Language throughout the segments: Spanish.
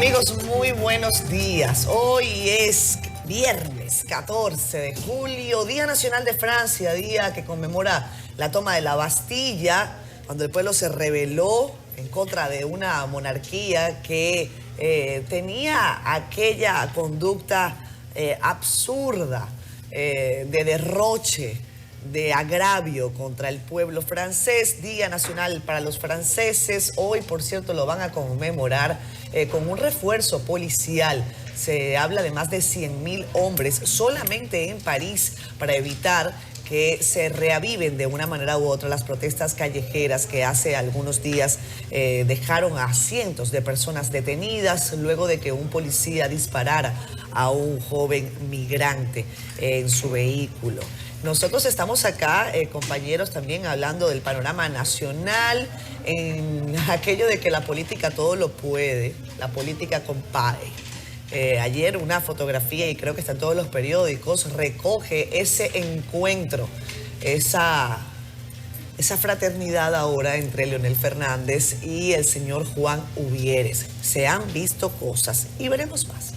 Amigos, muy buenos días. Hoy es viernes 14 de julio, Día Nacional de Francia, día que conmemora la toma de la Bastilla, cuando el pueblo se rebeló en contra de una monarquía que tenía aquella conducta absurda de derroche, de agravio contra el pueblo francés. Día Nacional para los franceses. Hoy, por cierto, lo van a conmemorar con un refuerzo policial. Se habla de más de 100.000 hombres solamente en París para evitar que se reaviven de una manera u otra las protestas callejeras que hace algunos días dejaron a cientos de personas detenidas luego de que un policía disparara a un joven migrante en su vehículo. Nosotros estamos acá, compañeros, también hablando del panorama nacional, en aquello de que la política todo lo puede, la política compare. Ayer una fotografía, y creo que está en todos los periódicos, recoge ese encuentro, esa fraternidad ahora entre Leonel Fernández y el señor Juan Uvieres. Se han visto cosas y veremos más.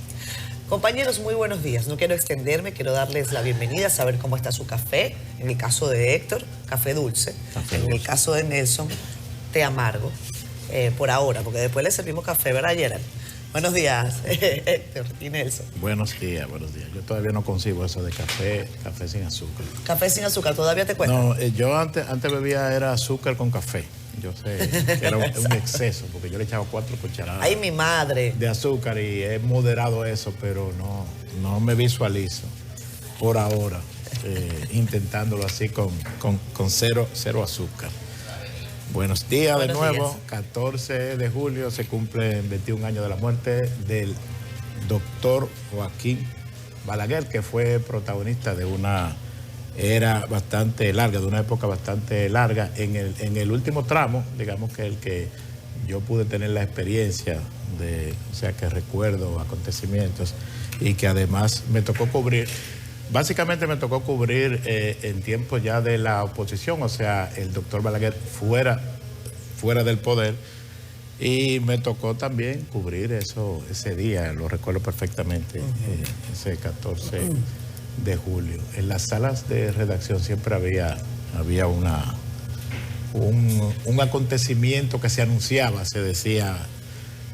Compañeros, muy buenos días. No quiero extenderme, quiero darles la bienvenida, saber cómo está su café. En el caso de Héctor, café dulce. En el caso de Nelson, té amargo. Por ahora, porque después le servimos café, ¿verdad, Gerald? Buenos días, Héctor y Nelson. Buenos días, buenos días. Yo todavía no consigo eso de café sin azúcar. ¿Café sin azúcar todavía te cuesta? No, yo antes bebía era azúcar con café. Yo sé que era un exceso, porque yo le echaba 4 cucharadas. ¡Ay, mi madre! De azúcar, y he moderado eso, pero no me visualizo por ahora intentándolo así con cero azúcar. Buenos días de nuevo. 14 de julio se cumplen 21 años de la muerte del doctor Joaquín Balaguer, que fue protagonista de una era bastante larga, de una época bastante larga. En el último tramo, digamos que el que yo pude tener la experiencia de, o sea, que recuerdo acontecimientos y que además me tocó cubrir. Básicamente me tocó cubrir en tiempos ya de la oposición, o sea, el doctor Balaguer fuera del poder, y me tocó también cubrir ese día, lo recuerdo perfectamente, ese 14 de julio. En las salas de redacción siempre había un acontecimiento que se anunciaba, se decía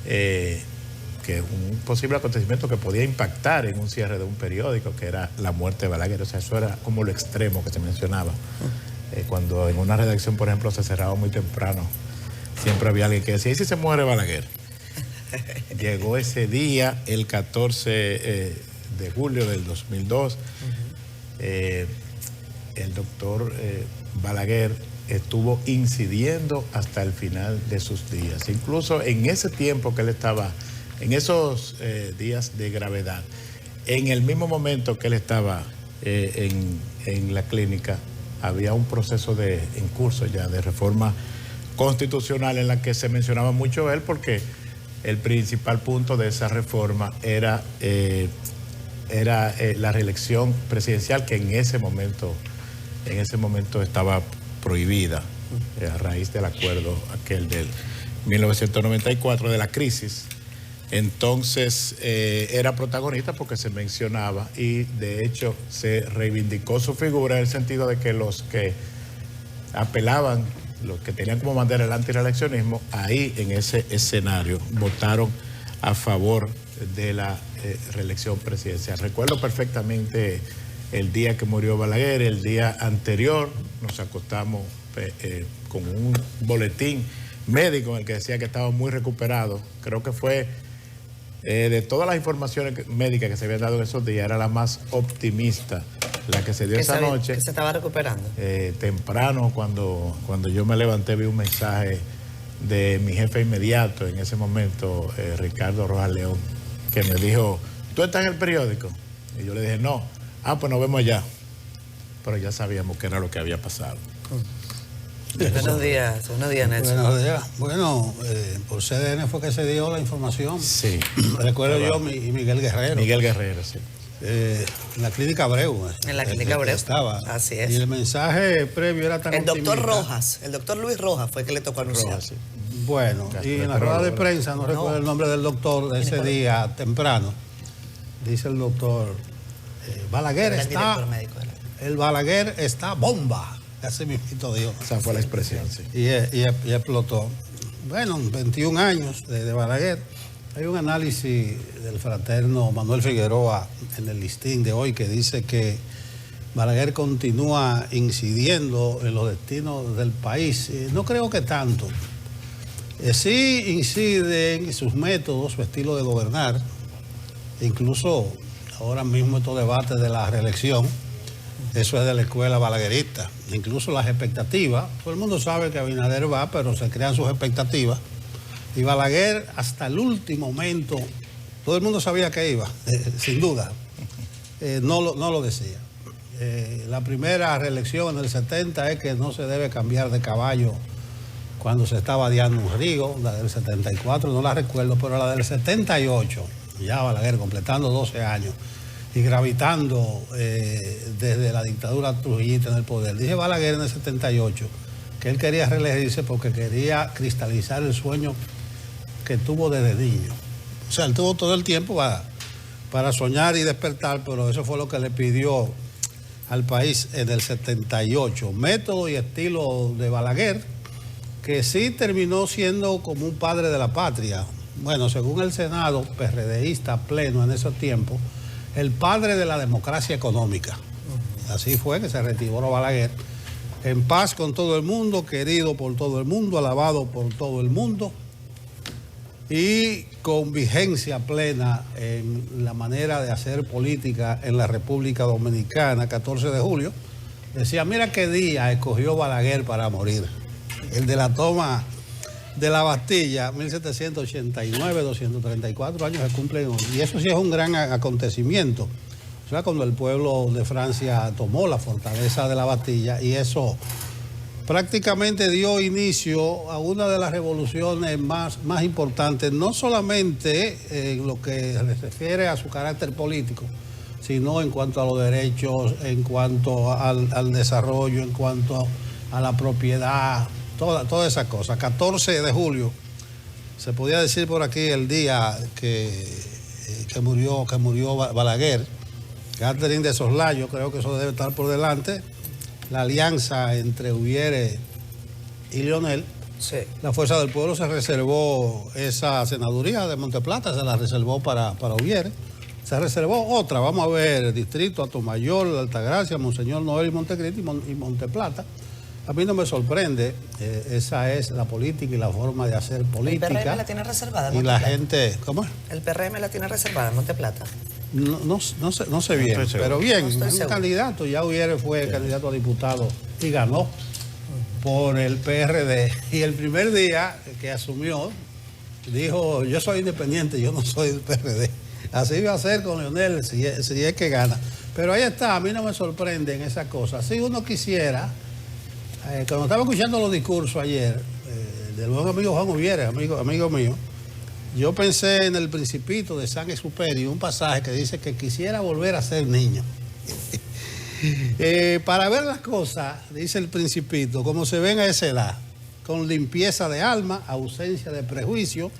que un posible acontecimiento que podía impactar en un cierre de un periódico, que era la muerte de Balaguer. O sea, eso era como lo extremo que se mencionaba. Cuando en una redacción, por ejemplo, se cerraba muy temprano, siempre había alguien que decía: ¿y si se muere Balaguer? Llegó ese día, el 14 de julio del 2002. El doctor Balaguer estuvo incidiendo hasta el final de sus días. Incluso en ese tiempo que él estaba, en esos días de gravedad, en el mismo momento que él estaba en la clínica, había un proceso en curso ya de reforma constitucional en la que se mencionaba mucho él, porque el principal punto de esa reforma era la reelección presidencial, que en ese momento estaba prohibida a raíz del acuerdo aquel del 1994 de la crisis. Entonces era protagonista porque se mencionaba, y de hecho se reivindicó su figura en el sentido de que los que apelaban, los que tenían como bandera el antireeleccionismo, ahí en ese escenario votaron a favor de la reelección presidencial. Recuerdo perfectamente el día que murió Balaguer. El día anterior nos acostamos con un boletín médico en el que decía que estaba muy recuperado. Creo que fue de todas las informaciones médicas que se habían dado en esos días, era la más optimista, la que se dio esa noche. Que se estaba recuperando. Temprano, cuando yo me levanté, vi un mensaje de mi jefe inmediato en ese momento, Ricardo Rojas León, que me dijo: ¿tú estás en el periódico? Y yo le dije: no. Pues nos vemos allá. Pero ya sabíamos qué era lo que había pasado. Buenos días, Nelson. Buenos días. Bueno, por CDN fue que se dio la información. Sí. Recuerdo yo y Miguel Guerrero. Miguel Guerrero, sí. En la clínica Abreu. En la clínica Abreu. Estaba. Así es. Y el mensaje previo era tan El doctor optimista. Rojas, el doctor Luis Rojas fue el que le tocó anunciar. Rojas, sí. Bueno, y en la rueda de prensa, no recuerdo el nombre del doctor de ese día temprano, dice el doctor, Balaguer está, el Balaguer está bomba. Así mismo dijo. Esa fue la expresión, sí. Y explotó. Bueno, 21 años de Balaguer. Hay un análisis del fraterno Manuel Figueroa en el listín de hoy que dice que Balaguer continúa incidiendo en los destinos del país. No creo que tanto. Sí incide en sus métodos, su estilo de gobernar. Incluso ahora mismo estos debates de la reelección, eso es de la escuela balaguerista. Incluso las expectativas, todo el mundo sabe que Abinader va, pero se crean sus expectativas. Y Balaguer, hasta el último momento, todo el mundo sabía que iba, sin duda. No lo decía. La primera reelección en el 70 es que no se debe cambiar de caballo cuando se está vadeando un río. La del 74 no la recuerdo, pero la del 78, ya Balaguer completando 12 años y gravitando desde la dictadura trujillista en el poder. Dije Balaguer en el 78 que él quería reelegirse porque quería cristalizar el sueño que tuvo desde niño. O sea, él tuvo todo el tiempo para soñar y despertar, pero eso fue lo que le pidió al país en el 78. Método y estilo de Balaguer, que sí terminó siendo como un padre de la patria. Bueno, según el Senado, PRDista pleno en esos tiempos, el padre de la democracia económica. Así fue que se retiró Balaguer, en paz con todo el mundo, querido por todo el mundo, alabado por todo el mundo y con vigencia plena en la manera de hacer política en la República Dominicana. 14 de julio, decía, mira qué día escogió Balaguer para morir. El de la toma de la Bastilla, 1789, 234 años se cumplen hoy. Y eso sí es un gran acontecimiento. O sea, cuando el pueblo de Francia tomó la fortaleza de la Bastilla, y eso prácticamente dio inicio a una de las revoluciones más importantes, no solamente en lo que se refiere a su carácter político, sino en cuanto a los derechos, en cuanto al desarrollo, en cuanto a la propiedad, toda esa cosa. 14 de julio, se podía decir por aquí el día que murió Balaguer. Catherine de Soslayo, creo que eso debe estar por delante. La alianza entre Ubiere y Leonel. Sí. La Fuerza del Pueblo se reservó esa senaduría de Monteplata, se la reservó para Ubiere. Se reservó otra, vamos a ver, Distrito, Atomayor, Altagracia, Monseñor Noel y Montecristi y Monteplata. A mí no me sorprende, esa es la política y la forma de hacer política. ¿El PRM la tiene reservada? Y la gente, ¿cómo es? ¿El PRM la tiene reservada en Monteplata? No sé bien, pero bien, es un candidato, ya Ubiere fue candidato a diputado y ganó por el PRD. Y el primer día que asumió, dijo, yo soy independiente, yo no soy del PRD. Así va a ser con Leonel si es que gana. Pero ahí está, a mí no me sorprenden esas cosas. Si uno quisiera, cuando estaba escuchando los discursos ayer, del buen amigo Juan Ubiere, amigo mío, yo pensé en el Principito de Saint-Exupéry, un pasaje que dice que quisiera volver a ser niño. Para ver las cosas, dice el Principito, como se ven a esa edad, con limpieza de alma, ausencia de prejuicio,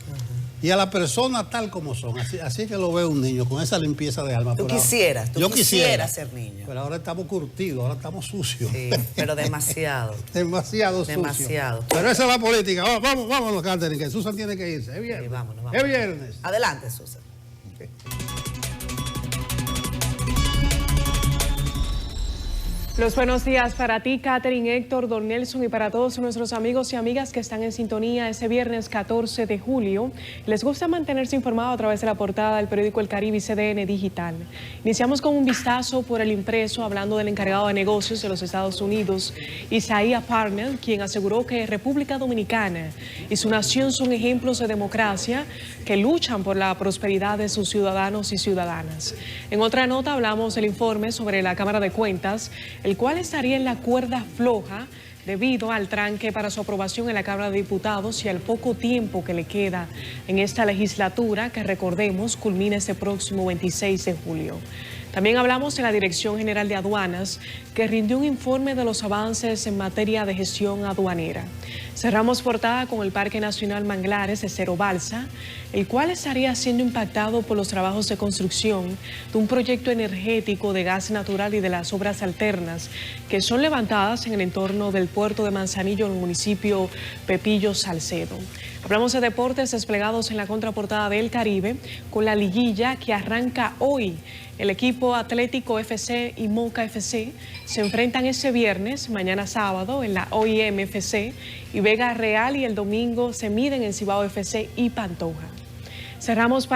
y a la persona tal como son. Así que lo ve un niño, con esa limpieza de alma. Tú quisieras ser niño. Pero ahora estamos curtidos, ahora estamos sucios. Sí, pero demasiado. Demasiado sucio. Demasiado. Pero esa es la política. Vámonos, Catherine, que Susan tiene que irse. Es viernes. Sí, vámonos. Es viernes. Adelante, Susan. Los buenos días para ti, Catherine, Héctor, Don Nelson, y para todos nuestros amigos y amigas que están en sintonía ese viernes 14 de julio. Les gusta mantenerse informados a través de la portada del periódico El Caribe y CDN Digital. Iniciamos con un vistazo por el impreso, hablando del encargado de negocios de los Estados Unidos, Isaiah Parnell, quien aseguró que República Dominicana y su nación son ejemplos de democracia que luchan por la prosperidad de sus ciudadanos y ciudadanas. En otra nota hablamos del informe sobre la Cámara de Cuentas, el cual estaría en la cuerda floja debido al tranque para su aprobación en la Cámara de Diputados y al poco tiempo que le queda en esta legislatura, que recordemos culmina este próximo 26 de julio. También hablamos de la Dirección General de Aduanas, que rindió un informe de los avances en materia de gestión aduanera. Cerramos portada con el Parque Nacional Manglares de Cerro Balsa, el cual estaría siendo impactado por los trabajos de construcción de un proyecto energético de gas natural y de las obras alternas que son levantadas en el entorno del puerto de Manzanillo en el municipio Pepillo Salcedo. Hablamos de deportes desplegados en la contraportada del Caribe con la liguilla que arranca hoy. El equipo Atlético FC y Moca FC se enfrentan este viernes, mañana sábado, en la OIM FC, y Vega Real, y el domingo se miden en Cibao FC y Pantoja. Cerramos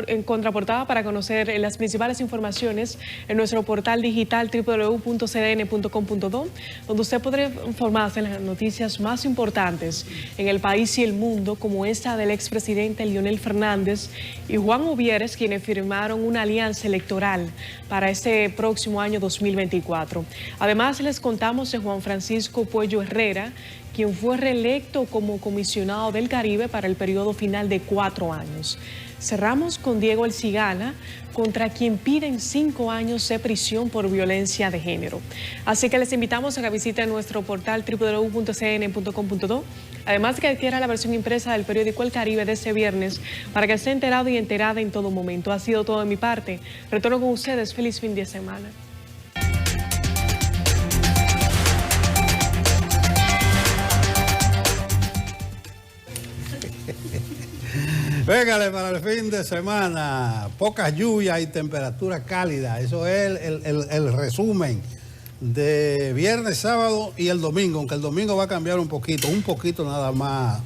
en contraportada para conocer las principales informaciones en nuestro portal digital www.cdn.com.do, donde usted podrá informarse de las noticias más importantes en el país y el mundo, como esta del expresidente Leonel Fernández y Juan Uvieres, quienes firmaron una alianza electoral para este próximo año 2024. Además, les contamos de Juan Francisco Puello Herrera, quien fue reelecto como comisionado del Caribe para el periodo final de 4 años. Cerramos con Diego El Cigala, contra quien piden 5 años de prisión por violencia de género. Así que les invitamos a que visiten nuestro portal www.cdn.com.do, además de que adquiera la versión impresa del periódico El Caribe de este viernes, para que esté enterado y enterada en todo momento. Ha sido todo de mi parte. Retorno con ustedes. Feliz fin de semana. Véngale para el fin de semana, pocas lluvias y temperaturas cálidas. Eso es el resumen de viernes, sábado y el domingo, aunque el domingo va a cambiar un poquito nada más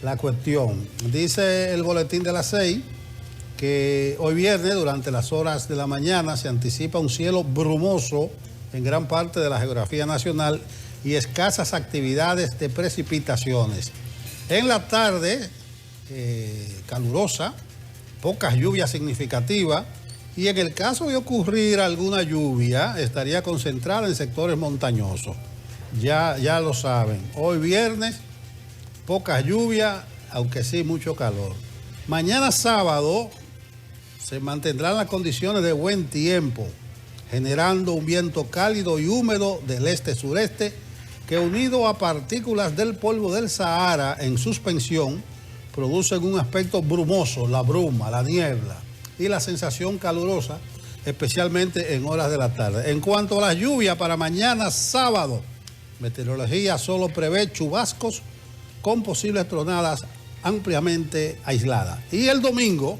la cuestión. Dice el boletín de las 6 que hoy viernes, durante las horas de la mañana, se anticipa un cielo brumoso en gran parte de la geografía nacional y escasas actividades de precipitaciones. En la tarde, calurosa, pocas lluvias significativas, y en el caso de ocurrir alguna lluvia estaría concentrada en sectores montañosos. Ya lo saben, hoy viernes pocas lluvias, aunque sí mucho calor. Mañana sábado se mantendrán las condiciones de buen tiempo, generando un viento cálido y húmedo del este-sureste que, unido a partículas del polvo del Sahara en suspensión, producen un aspecto brumoso, la bruma, la niebla y la sensación calurosa, especialmente en horas de la tarde. En cuanto a las lluvias para mañana sábado, meteorología solo prevé chubascos con posibles tronadas ampliamente aisladas. Y el domingo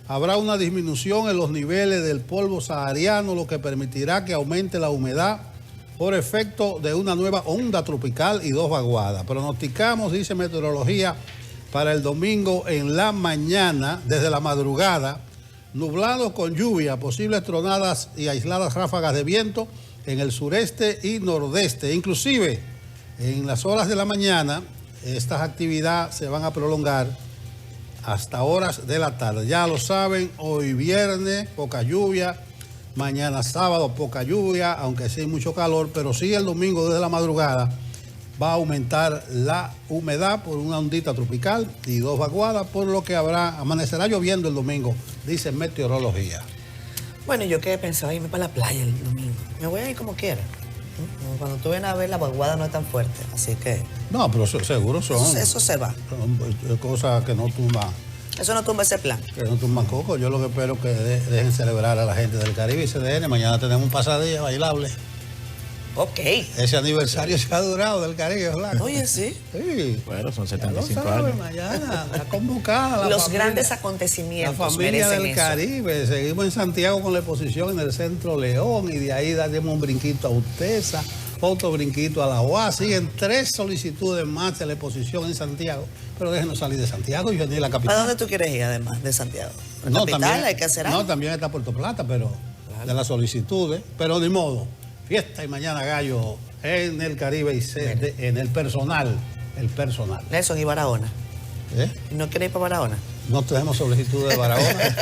habrá una disminución en los niveles del polvo sahariano, lo que permitirá que aumente la humedad por efecto de una nueva onda tropical y 2 vaguadas. Pronosticamos, dice meteorología, para el domingo en la mañana, desde la madrugada, nublado con lluvia, posibles tronadas y aisladas ráfagas de viento en el sureste y nordeste. Inclusive, en las horas de la mañana, estas actividades se van a prolongar hasta horas de la tarde. Ya lo saben, hoy viernes, poca lluvia. Mañana sábado, poca lluvia, aunque sí mucho calor, pero sí el domingo desde la madrugada va a aumentar la humedad por una ondita tropical y 2 vaguadas, por lo que amanecerá lloviendo el domingo, dice meteorología. Bueno, yo que pensaba irme para la playa el domingo. Me voy a ir como quiera. Cuando tú vienes a ver, la vaguada no es tan fuerte, así que... No, pero seguro son... Eso se va. Son cosas que no tumban. Eso no tumba ese plan. Que no tumban coco. Yo lo que espero es que dejen celebrar a la gente del Caribe y CDN. Mañana tenemos un pasadilla bailable. Ok. Ese aniversario se ha durado del Caribe, ¿verdad? Oye, sí. Sí. Bueno, son 75 ya lo saben, años. mañana está convocada Los grandes acontecimientos la familia merecen del eso. Caribe. Seguimos en Santiago con la exposición en el Centro León, y de ahí daremos un brinquito a Utesa, otro brinquito a la UAS. Siguen 3 solicitudes más de la exposición en Santiago, pero déjenos salir de Santiago y venir a la capital. ¿Para dónde tú quieres ir, además, de Santiago? ¿La No, capital también, hay que hacer algo? no, también está Puerto Plata, pero Claro. de las solicitudes, pero ni modo. Fiesta y mañana gallo en el Caribe y en el personal. Nelson y Barahona. ¿Eh? ¿No quieres ir para Barahona? No tenemos solicitud de Barahona.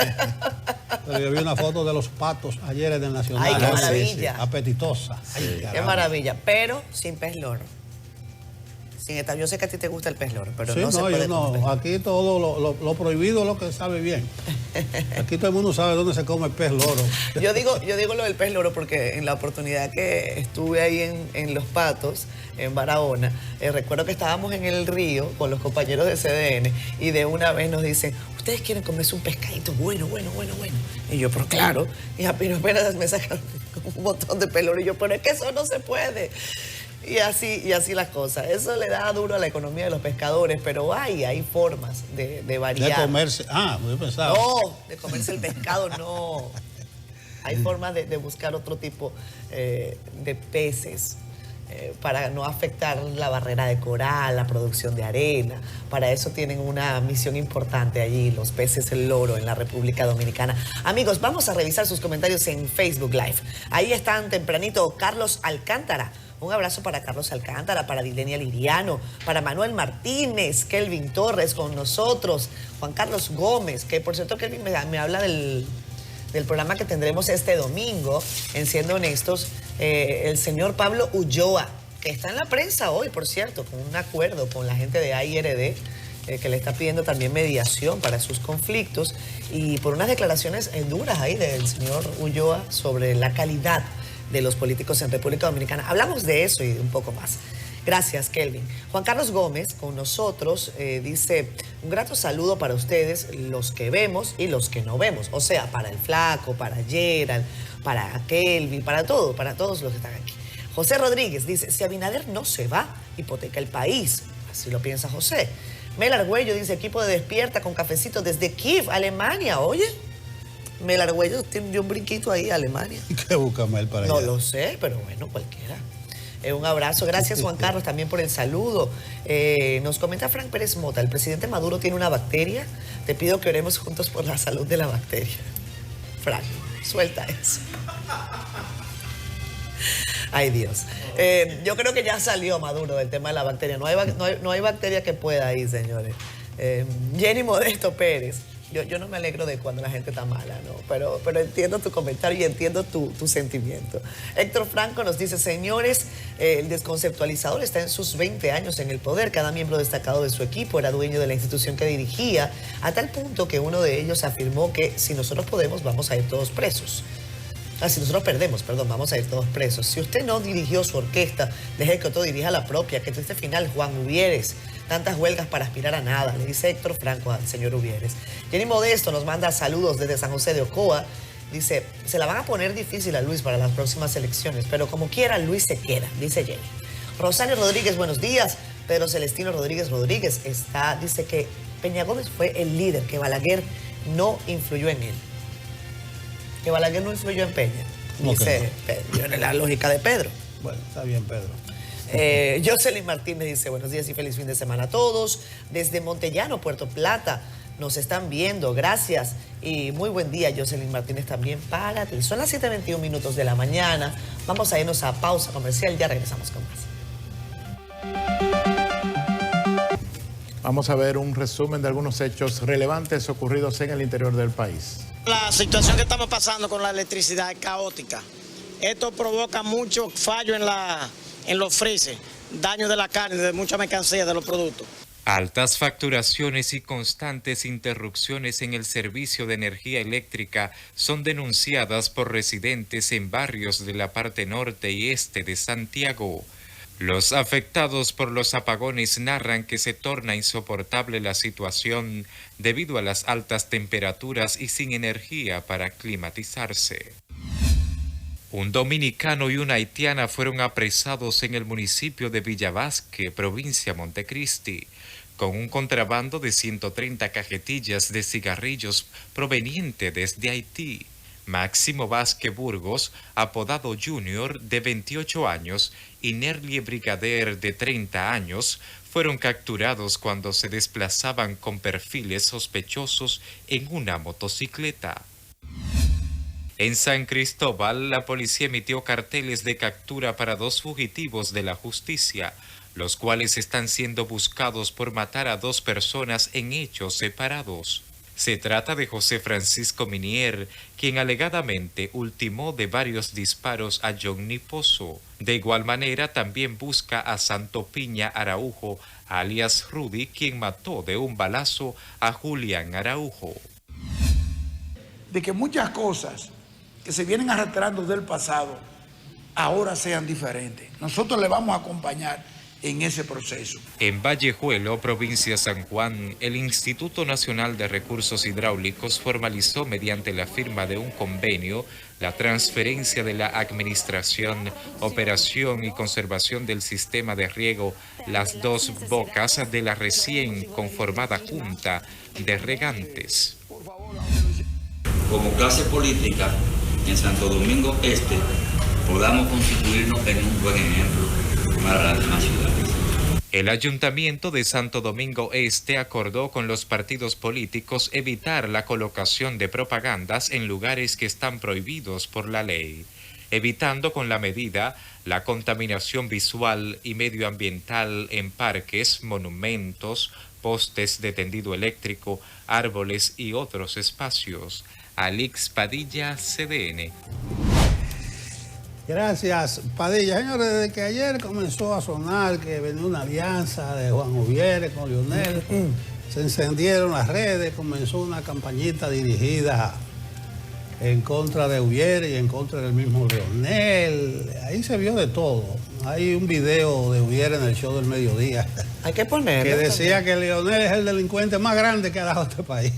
Pero yo vi una foto de los patos ayer en el Nacional. Ay, qué Sí, maravilla. sí, apetitosa. Ay, Qué caramba. maravilla, pero sin pez loro. Yo sé que a ti te gusta el pez loro, pero Sí, no se puede yo no. comer. Aquí todo lo prohibido es lo que sabe bien. Aquí todo el mundo sabe dónde se come el pez loro. Yo digo lo del pez loro porque en la oportunidad que estuve ahí en Los Patos, en Barahona, recuerdo que estábamos en el río con los compañeros de CDN y de una vez nos dicen, ustedes quieren comerse un pescadito bueno. Y yo, pero claro, y apenas me sacan un montón de pez loro y yo, pero es que eso no se puede. Y así las cosas. Eso le da duro a la economía de los pescadores, pero hay formas de variar. De comerse. Yo pensaba. No, de comerse el pescado, no. Hay formas de buscar otro tipo de peces para no afectar la barrera de coral, la producción de arena. Para eso tienen una misión importante allí, los peces el loro en la República Dominicana. Amigos, vamos a revisar sus comentarios en Facebook Live. Ahí están tempranito Carlos Alcántara. Un abrazo para Carlos Alcántara, para Dilenia Liriano, para Manuel Martínez, Kelvin Torres con nosotros, Juan Carlos Gómez, que por cierto Kelvin me habla del programa que tendremos este domingo, en Siendo Honestos, el señor Pablo Ulloa, que está en la prensa hoy, por cierto, con un acuerdo con la gente de AIRD, que le está pidiendo también mediación para sus conflictos, y por unas declaraciones duras ahí del señor Ulloa sobre la calidad de los políticos en República Dominicana. Hablamos de eso y un poco más. Gracias, Kelvin. Juan Carlos Gómez con nosotros dice, un grato saludo para ustedes, los que vemos y los que no vemos. O sea, para el Flaco, para Gerald, para Kelvin, para todos los que están aquí. José Rodríguez dice, si Abinader no se va, hipoteca el país. Así lo piensa José. Mel Argüello dice, equipo de Despierta con cafecito desde Kiev, Alemania. Oye, Mel Argüello dio un brinquito ahí a Alemania. ¿Qué busca Mel para allá? No lo sé, pero bueno, cualquiera. Un abrazo. Gracias, Juan Carlos, también por el saludo. Nos comenta Frank Pérez Mota, el presidente Maduro tiene una bacteria. Te pido que oremos juntos por la salud de la bacteria. Frank, suelta eso. Ay, Dios. Yo creo que ya salió Maduro del tema de la bacteria. No hay bacteria que pueda ahí, señores. Jenny Modesto Pérez. Yo no me alegro de cuando la gente está mala, ¿no? Pero entiendo tu comentario y entiendo tu sentimiento. Héctor Franco nos dice, señores, el desconceptualizador está en sus 20 años en el poder. Cada miembro destacado de su equipo era dueño de la institución que dirigía, a tal punto que uno de ellos afirmó que si nosotros podemos, vamos a ir todos presos. Si nosotros perdemos, vamos a ir todos presos. Si usted no dirigió su orquesta, deje que otro dirija la propia. Que triste final, Juan Uvieres. Tantas huelgas para aspirar a nada, le dice Héctor Franco al señor Uvieres. Jenny Modesto nos manda saludos desde San José de Ocoa. Dice, se la van a poner difícil a Luis para las próximas elecciones, pero como quiera, Luis se queda, dice Jenny. Rosario Rodríguez, buenos días. Pedro Celestino Rodríguez dice que Peña Gómez fue el líder, que Balaguer no influyó en él. Que Balaguer no influyó en Peña, dice Pedro. En la lógica de Pedro. Bueno, está bien, Pedro. Jocelyn Martínez dice, buenos días y feliz fin de semana a todos. Desde Montellano, Puerto Plata, nos están viendo. Gracias y muy buen día, Jocelyn Martínez, también para ti. Son las 7:21 minutos de la mañana. Vamos a irnos a pausa comercial. Ya regresamos con más. Vamos a ver un resumen de algunos hechos relevantes ocurridos en el interior del país. La situación que estamos pasando con la electricidad es caótica. Esto provoca mucho fallo en los freezers, daño de la carne, de mucha mercancía de los productos. Altas facturaciones y constantes interrupciones en el servicio de energía eléctrica son denunciadas por residentes en barrios de la parte norte y este de Santiago. Los afectados por los apagones narran que se torna insoportable la situación debido a las altas temperaturas y sin energía para climatizarse. Un dominicano y una haitiana fueron apresados en el municipio de Villavasque, provincia Montecristi, con un contrabando de 130 cajetillas de cigarrillos proveniente desde Haití. Máximo Vázquez Burgos, apodado Junior, de 28 años, y Nerlie Brigader, de 30 años, fueron capturados cuando se desplazaban con perfiles sospechosos en una motocicleta. En San Cristóbal, la policía emitió carteles de captura para 2 fugitivos de la justicia, los cuales están siendo buscados por matar a 2 personas en hechos separados. Se trata de José Francisco Minier, quien alegadamente ultimó de varios disparos a Johnny Pozo. De igual manera, también busca a Santo Piña Araujo, alias Rudy, quien mató de un balazo a Julián Araujo. de que muchas cosas que se vienen arrastrando del pasado ahora sean diferentes. Nosotros le vamos a acompañar en ese proceso. En Vallejuelo, provincia San Juan, el Instituto Nacional de Recursos Hidráulicos formalizó mediante la firma de un convenio la transferencia de la administración, operación y conservación del sistema de riego Las Dos Bocas de la recién conformada Junta de Regantes. Como clase política en Santo Domingo Este podamos constituirnos en un buen ejemplo para las demás ciudades. El Ayuntamiento de Santo Domingo Este acordó con los partidos políticos evitar la colocación de propagandas en lugares que están prohibidos por la ley, evitando con la medida la contaminación visual y medioambiental en parques, monumentos, postes de tendido eléctrico, árboles y otros espacios. Alix Padilla, CDN. Gracias, Padilla. Señores, desde que ayer comenzó a sonar que venía una alianza de Juan Uvieres con Leonel, se encendieron las redes, comenzó una campañita dirigida en contra de Uvieres y en contra del mismo Leonel. Ahí se vio de todo. Hay un video de Uvieres en el show del mediodía. Hay que ponerlo. Que decía que Leonel es el delincuente más grande que ha dado este país.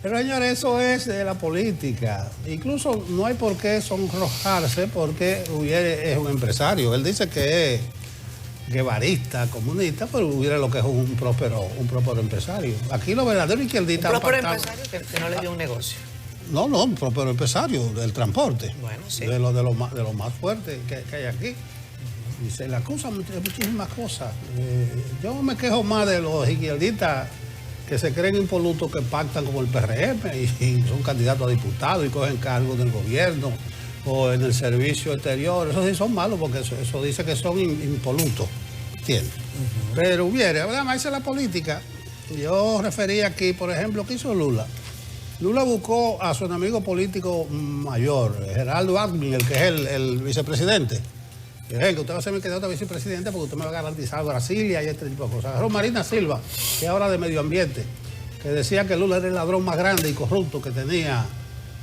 Pero señores, eso es de la política. Incluso no hay por qué sonrojarse porque Uvieres es un empresario. Él dice que es guevarista, comunista, pero Uvieres lo que es un próspero empresario. Aquí lo verdadero izquierdista... Un próspero empresario que no le dio un negocio. No, un próspero empresario del transporte. Bueno, sí. De lo más fuerte que hay aquí. Y se le acusan de muchísimas cosas. Yo me quejo más de los izquierdistas que se creen impolutos, que pactan con el PRM y son candidatos a diputados y cogen cargos del gobierno o en el servicio exterior. Esos sí son malos porque eso dice que son impolutos, ¿entiendes? Pero Uvieres, además esa es la política. Yo refería aquí, por ejemplo, ¿qué hizo Lula? Lula buscó a su enemigo político mayor, Geraldo Alckmin, el que es el vicepresidente. Que usted va a ser mi candidato a vicepresidente porque usted me va a garantizar Brasilia y este tipo de cosas. Agarró Marina Silva, que es ahora de medio ambiente, que decía que Lula era el ladrón más grande y corrupto que tenía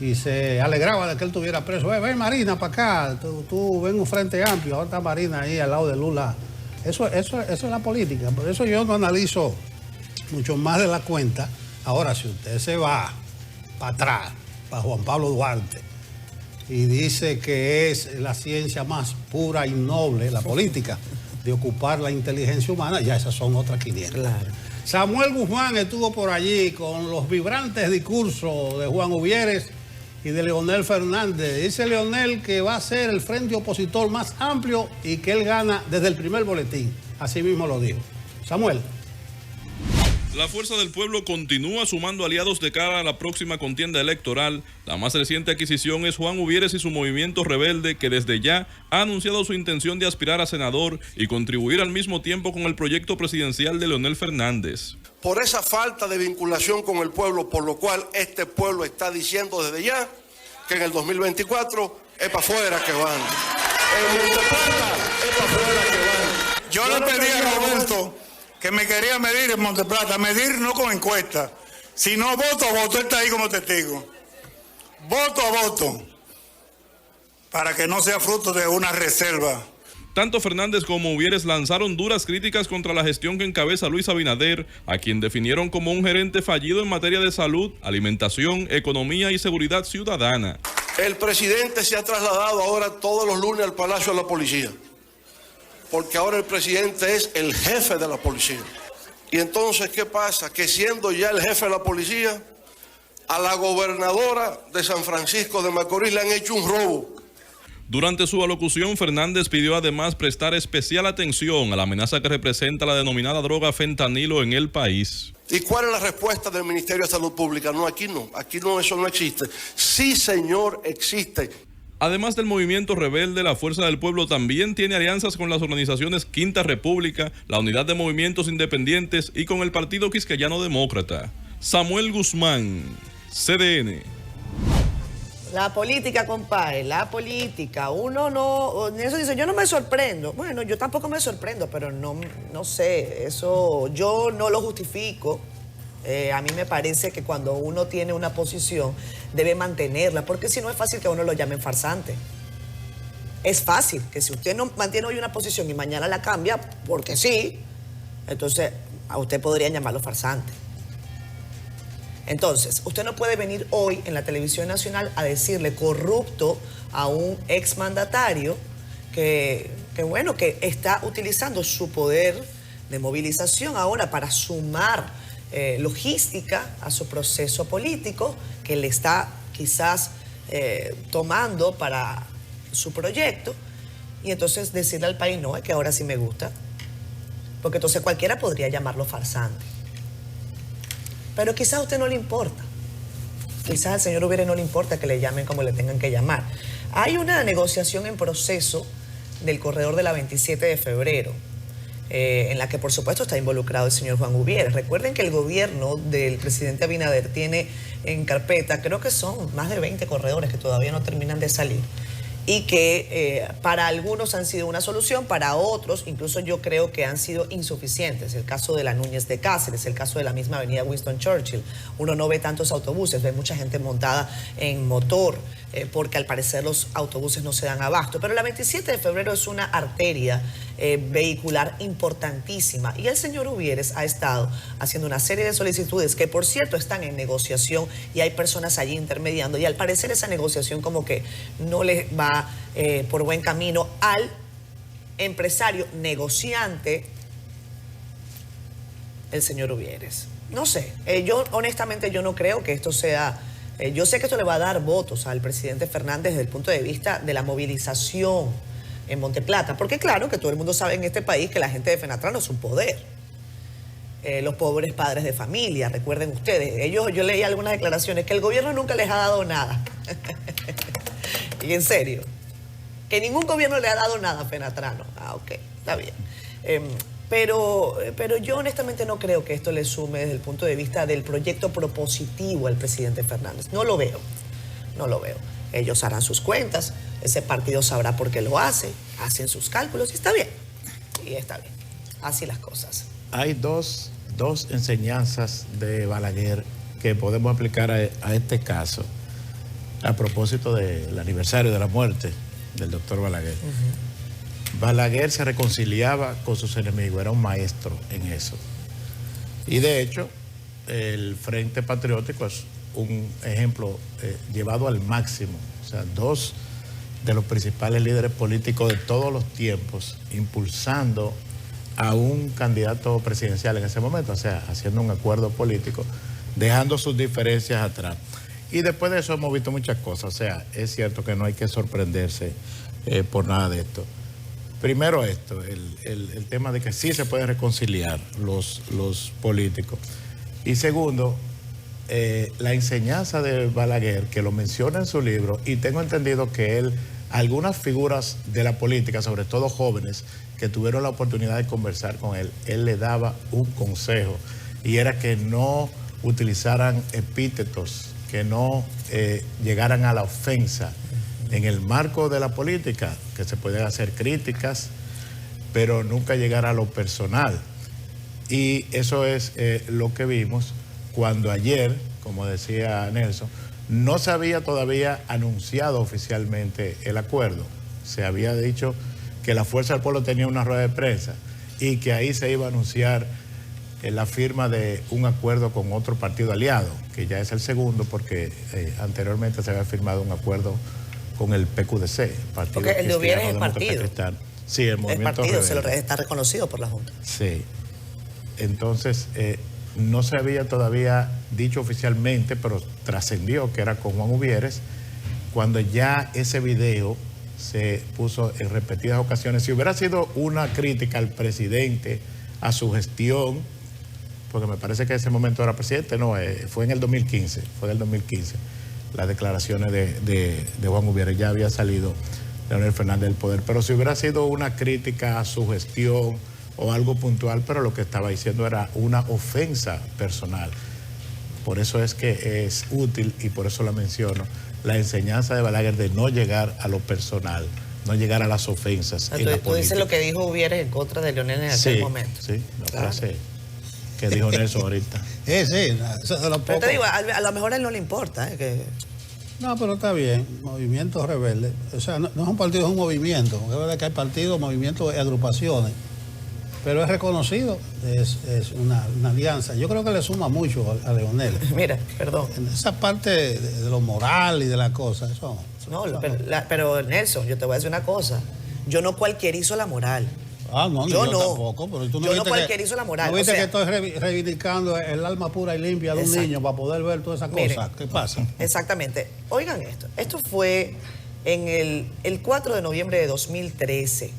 y se alegraba de que él tuviera preso. Ven Marina para acá, tú ven un frente amplio, ahora está Marina ahí al lado de Lula. Eso es la política, por eso yo no analizo mucho más de la cuenta. Ahora, si usted se va para atrás, para Juan Pablo Duarte, y dice que es la ciencia más pura y noble, la política, de ocupar la inteligencia humana, ya esas son otras 500. Claro. Samuel Guzmán estuvo por allí con los vibrantes discursos de Juan Uvieres y de Leonel Fernández. Dice Leonel que va a ser el frente opositor más amplio y que él gana desde el primer boletín. Así mismo lo dijo. Samuel. La Fuerza del Pueblo continúa sumando aliados de cara a la próxima contienda electoral. La más reciente adquisición es Juan Uvieres y su movimiento rebelde, que desde ya ha anunciado su intención de aspirar a senador y contribuir al mismo tiempo con el proyecto presidencial de Leonel Fernández. Por esa falta de vinculación con el pueblo, por lo cual este pueblo está diciendo desde ya que en el 2024 es para afuera que van. En Monteplata es para afuera que van. Yo le pedí a Roberto que me quería medir en Monteplata, medir no con encuesta, sino voto a voto. Él está ahí como testigo. Voto a voto, para que no sea fruto de una reserva. Tanto Fernández como Uvieres lanzaron duras críticas contra la gestión que encabeza Luis Abinader, a quien definieron como un gerente fallido en materia de salud, alimentación, economía y seguridad ciudadana. El presidente se ha trasladado ahora todos los lunes al Palacio de la Policía, porque ahora el presidente es el jefe de la policía. Y entonces, ¿qué pasa? Que siendo ya el jefe de la policía, a la gobernadora de San Francisco de Macorís le han hecho un robo. Durante su alocución, Fernández pidió además prestar especial atención a la amenaza que representa la denominada droga fentanilo en el país. ¿Y cuál es la respuesta del Ministerio de Salud Pública? No, aquí no, eso no existe. Sí, señor, existe. Además del movimiento rebelde, la Fuerza del Pueblo también tiene alianzas con las organizaciones Quinta República, la Unidad de Movimientos Independientes y con el Partido Quisqueyano Demócrata. Samuel Guzmán, CDN. La política, compadre, la política. Uno no... Eso dice, yo no me sorprendo. Bueno, yo tampoco me sorprendo, pero no sé. Eso yo no lo justifico. A mí me parece que cuando uno tiene una posición debe mantenerla, porque si no es fácil que a uno lo llamen farsante. Es fácil que si usted no mantiene hoy una posición y mañana la cambia, porque sí, entonces a usted podrían llamarlo farsante. Entonces, usted no puede venir hoy en la televisión nacional a decirle corrupto a un exmandatario que está utilizando su poder de movilización ahora para sumar logística a su proceso político que le está quizás tomando para su proyecto, y entonces decirle al país, no, es que ahora sí me gusta, porque entonces cualquiera podría llamarlo farsante. Pero quizás a usted no le importa. Quizás al señor Uvieres no le importa que le llamen como le tengan que llamar. Hay una negociación en proceso del corredor de la 27 de febrero, en la que por supuesto está involucrado el señor Juan Uvieres. Recuerden que el gobierno del presidente Abinader tiene en carpeta, creo que son más de 20 corredores que todavía no terminan de salir, y que para algunos han sido una solución, para otros incluso yo creo que han sido insuficientes. El caso de la Núñez de Cáceres, el caso de la misma avenida Winston Churchill. Uno no ve tantos autobuses, ve mucha gente montada en motor, porque al parecer los autobuses no se dan abasto. Pero la 27 de febrero es una arteria vehicular importantísima, y el señor Uvieres ha estado haciendo una serie de solicitudes que por cierto están en negociación, y hay personas allí intermediando, y al parecer esa negociación como que no le va por buen camino al empresario negociante, el señor Uvieres. No sé, yo honestamente yo no creo que esto sea... yo sé que esto le va a dar votos al presidente Fernández desde el punto de vista de la movilización en Monteplata, porque claro que todo el mundo sabe en este país que la gente de Fenatrano es un poder. Los pobres padres de familia, recuerden ustedes, yo leí algunas declaraciones que el gobierno nunca les ha dado nada. Y en serio, que ningún gobierno le ha dado nada a Fenatrano. Ah, ok, está bien. Pero yo honestamente no creo que esto le sume desde el punto de vista del proyecto propositivo al presidente Fernández. No lo veo, no lo veo. Ellos harán sus cuentas, ese partido sabrá por qué lo hace, hacen sus cálculos y está bien. Y está bien, así las cosas. Hay dos enseñanzas de Balaguer que podemos aplicar a este caso, a propósito del aniversario de la muerte del doctor Balaguer. Balaguer se reconciliaba con sus enemigos, era un maestro en eso. Y de hecho, el Frente Patriótico es un ejemplo llevado al máximo. O sea, dos de los principales líderes políticos de todos los tiempos impulsando a un candidato presidencial en ese momento, o sea, haciendo un acuerdo político, dejando sus diferencias atrás. Y después de eso hemos visto muchas cosas. O sea, es cierto que no hay que sorprenderse por nada de esto. Primero esto, el tema de que sí se pueden reconciliar los políticos. Y segundo, la enseñanza de Balaguer, que lo menciona en su libro, y tengo entendido que él, algunas figuras de la política, sobre todo jóvenes, que tuvieron la oportunidad de conversar con él, él le daba un consejo, y era que no utilizaran epítetos, que no llegaran a la ofensa. En el marco de la política, que se pueden hacer críticas, pero nunca llegar a lo personal. Y eso es lo que vimos cuando ayer, como decía Nelson, no se había todavía anunciado oficialmente el acuerdo. Se había dicho que la Fuerza del Pueblo tenía una rueda de prensa y que ahí se iba a anunciar la firma de un acuerdo con otro partido aliado, que ya es el segundo, porque anteriormente se había firmado un acuerdo con el PQDC, Partido Porque el de Uvieres es partido. Sí, el movimiento partido está reconocido por la Junta. Sí. Entonces, no se había todavía dicho oficialmente, pero trascendió que era con Juan Uvieres, cuando ya ese video se puso en repetidas ocasiones. Si hubiera sido una crítica al presidente, a su gestión, porque me parece que en ese momento era presidente, no, fue en el 2015, las declaraciones de Juan Uvieres, ya había salido Leonel Fernández del poder, pero si hubiera sido una crítica a su gestión o algo puntual, pero lo que estaba diciendo era una ofensa personal. Por eso es que es útil, y por eso la menciono, la enseñanza de Balaguer de no llegar a lo personal, no llegar a las ofensas. Tú dices lo que dijo Uvieres en contra de Leonel en aquel momento. Sí, la frase que dijo Nelson ahorita. Sí, eso es de los Pero te pocos. digo, a lo mejor a él no le importa. No, pero está bien, Movimiento Rebelde. O sea, no es un partido, es un movimiento. Es verdad que hay partidos, movimientos y agrupaciones, pero es reconocido, es una alianza. Yo creo que le suma mucho a Leonel. Mira, perdón. En esa parte de lo moral y de la cosa, eso. No, pero Nelson, yo te voy a decir una cosa. Yo no cualquierizo la moral. Ah, no, yo no. Tampoco. Pero tú no yo viste no cualquierizo la moral. ¿No viste que estoy reivindicando el alma pura y limpia de un niño para poder ver todas esas cosas? ¿Qué pasa? Exactamente. Oigan esto. Esto fue en el 4 de noviembre de 2013.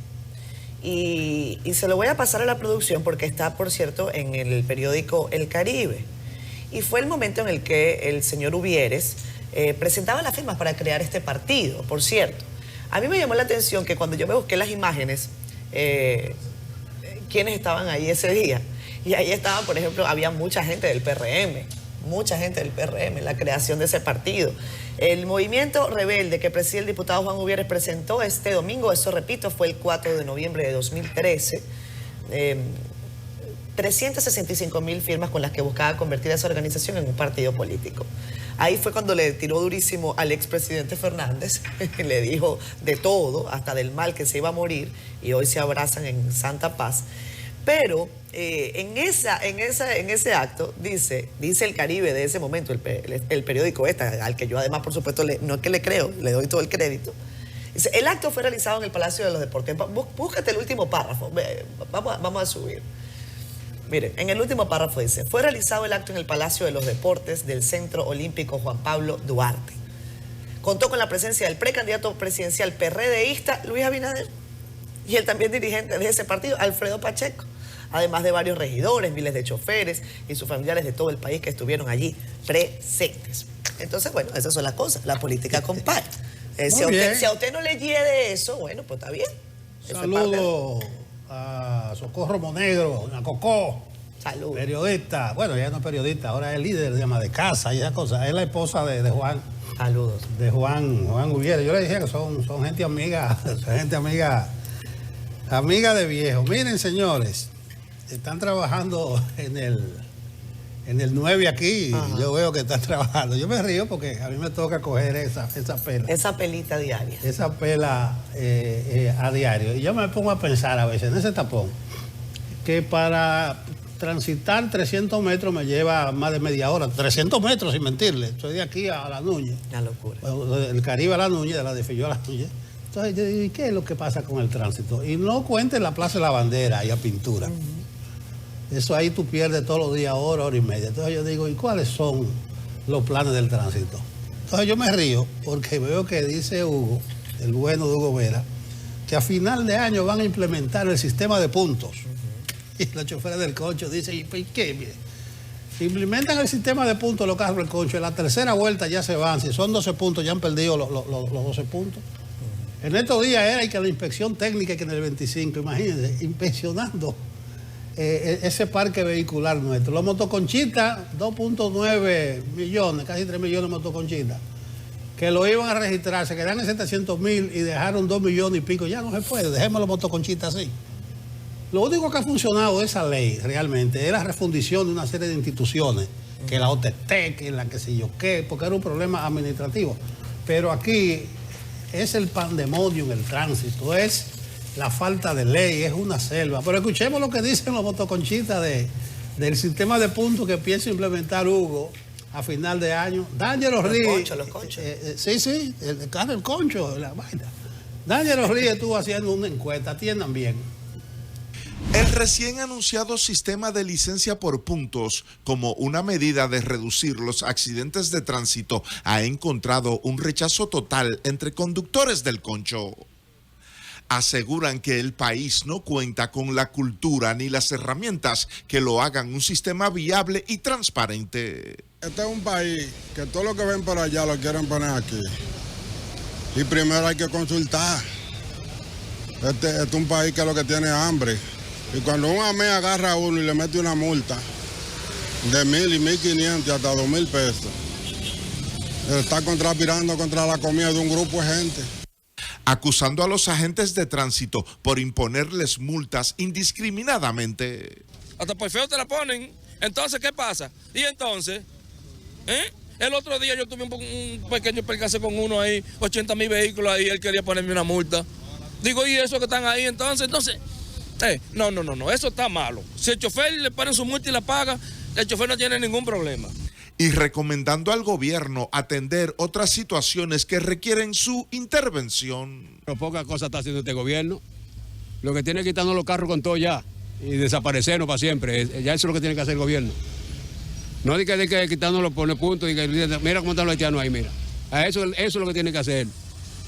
Y se lo voy a pasar a la producción porque está, por cierto, en el periódico El Caribe. Y fue el momento en el que el señor Uvieres presentaba las firmas para crear este partido, por cierto. A mí me llamó la atención que cuando yo me busqué las imágenes, quiénes estaban ahí ese día. Y ahí estaban, por ejemplo, había mucha gente del PRM, en la creación de ese partido. El movimiento rebelde que preside el diputado Juan Uvieres presentó este domingo, eso repito, fue el 4 de noviembre de 2013, 365.000 firmas con las que buscaba convertir a esa organización en un partido político. Ahí fue cuando le tiró durísimo al expresidente Fernández, le dijo de todo, hasta del mal que se iba a morir, y hoy se abrazan en santa paz. Pero en ese acto, dice El Caribe de ese momento, el periódico al que yo además, por supuesto, no es que le creo, le doy todo el crédito. Dice, el acto fue realizado en el Palacio de los Deportes. Búscate el último párrafo, vamos a subir. Miren, en el último párrafo dice, fue realizado el acto en el Palacio de los Deportes del Centro Olímpico Juan Pablo Duarte. Contó con la presencia del precandidato presidencial PRDista Luis Abinader y el también dirigente de ese partido, Alfredo Pacheco, además de varios regidores, miles de choferes y sus familiares de todo el país que estuvieron allí presentes. Entonces, bueno, esas son las cosas, la política compara. Si a usted no le hiede eso, bueno, pues está bien. Saludo a Socorro Monegro, a Cocó. Salud. Periodista, bueno, ella no es periodista, ahora es líder de ama de casa y esas cosas. Es la esposa de Juan. Saludos. De Juan Uvieres. Yo le dije que son gente amiga, amiga de viejo. Miren, señores, están trabajando en el 9 aquí. Yo veo que están trabajando. Yo me río porque a mí me toca coger esa pela. Esa pelita diaria. Esa pela a diario. Y yo me pongo a pensar a veces en ese tapón, que para transitar 300 metros me lleva más de media hora. 300 metros, sin mentirle. Estoy de aquí a La Núñez. Una locura. Del Caribe a La Núñez, de la de Filló a La Núñez. Entonces yo digo, ¿y qué es lo que pasa con el tránsito? Y no cuenten la Plaza de la Bandera y a pintura. Eso ahí tú pierdes todos los días hora y media. Entonces yo digo, ¿y cuáles son los planes del tránsito? Entonces yo me río porque veo que dice Hugo, el bueno de Hugo Vera, que a final de año van a implementar el sistema de puntos. Y los choferes del concho dicen, ¿y qué? Mire, implementan el sistema de puntos los carros del concho. En la tercera vuelta ya se van. Si son 12 puntos, ya han perdido los 12 puntos. En estos días era que la inspección técnica que en el 25, imagínense, inspeccionando ese parque vehicular nuestro. Los motoconchitas, 2.9 millones, casi 3 millones de motoconchitas, que lo iban a registrar, se quedaron en 700.000 y dejaron 2 millones y pico. Ya no se puede, dejemos los motoconchitas así. Lo único que ha funcionado de esa ley realmente es la refundición de una serie de instituciones, que la OTT, que la que sé yo qué, porque era un problema administrativo. Pero aquí es el pandemonium, el tránsito, es la falta de ley, es una selva. Pero escuchemos lo que dicen los motoconchistas del sistema de puntos que piensa implementar Hugo a final de año. D'Angelo Ríos. Los conchos. Sí, el concho, la vaina. D'Angelo Ríos estuvo haciendo una encuesta, atiendan bien. El recién anunciado sistema de licencia por puntos, como una medida de reducir los accidentes de tránsito, ha encontrado un rechazo total entre conductores del concho. Aseguran que el país no cuenta con la cultura ni las herramientas que lo hagan un sistema viable y transparente. Este es un país que todo lo que ven por allá lo quieren poner aquí. Y primero hay que consultar. Este es un país que lo que tiene hambre. Y cuando un AME agarra a uno y le mete una multa de 1.000 y 1.500 hasta 2.000 pesos, está conspirando contra la comida de un grupo de gente. Acusando a los agentes de tránsito por imponerles multas indiscriminadamente. Hasta por feo te la ponen. Entonces, ¿qué pasa? Y entonces, el otro día yo tuve un pequeño percance con uno ahí, 80,000 vehículos ahí, él quería ponerme una multa. Digo, ¿y eso que están ahí entonces? No, eso está malo. Si el chofer le ponen su multa y la paga, el chofer no tiene ningún problema. Y recomendando al gobierno atender otras situaciones que requieren su intervención. Pero poca cosa está haciendo este gobierno. Lo que tiene que quitarnos los carros con todo ya y desaparecernos para siempre. Ya eso es lo que tiene que hacer el gobierno. No de que quitarnos los pone puntos y que mira cómo están los haitianos ahí, mira. Eso es lo que tiene que hacer.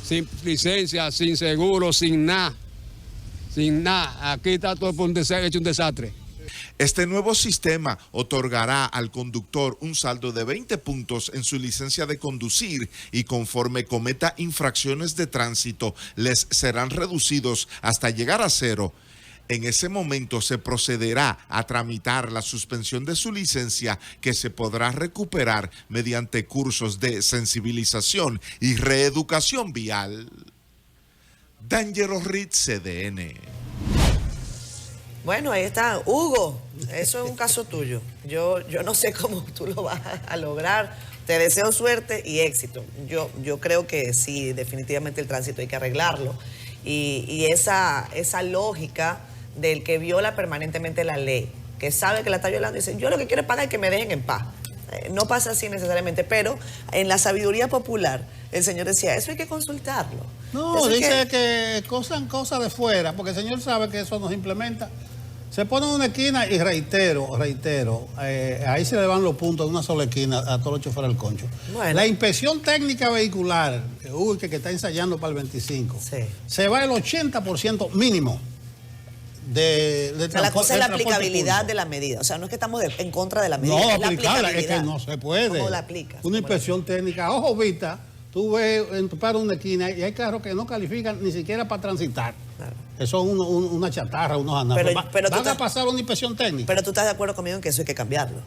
Sin licencia, sin seguro, sin nada. Sin nada. Aquí está todo hecho un desastre. Este nuevo sistema otorgará al conductor un saldo de 20 puntos en su licencia de conducir y conforme cometa infracciones de tránsito les serán reducidos hasta llegar a 0. En ese momento se procederá a tramitar la suspensión de su licencia que se podrá recuperar mediante cursos de sensibilización y reeducación vial. D'Angelo Reed, CDN. Bueno, ahí está. Hugo, eso es un caso tuyo. Yo no sé cómo tú lo vas a lograr. Te deseo suerte y éxito. Yo creo que sí, definitivamente el tránsito hay que arreglarlo. Y esa lógica del que viola permanentemente la ley, que sabe que la está violando y dice, yo lo que quiero es pagar y que me dejen en paz. No pasa así necesariamente, pero en la sabiduría popular, el señor decía, eso hay que consultarlo. No, eso dice que cosas de fuera, porque el señor sabe que eso no se implementa. Se pone en una esquina y reitero, ahí se le van los puntos de una sola esquina a todos los choferes del concho. Bueno. La inspección técnica vehicular, que está ensayando para el 25, se va el 80% mínimo. O sea, la cosa es la aplicabilidad de la medida. O sea, no es que estamos en contra de la medida. No, aplicarla, es que no se puede. ¿Cómo la aplicas? Una inspección técnica, ojo vista, tú ves para una esquina y hay carros que no califican ni siquiera para transitar. Claro. Eso es una chatarra, unos anafes. Pero van a pasar una inspección técnica. Pero tú estás de acuerdo conmigo en que eso hay que cambiarlo.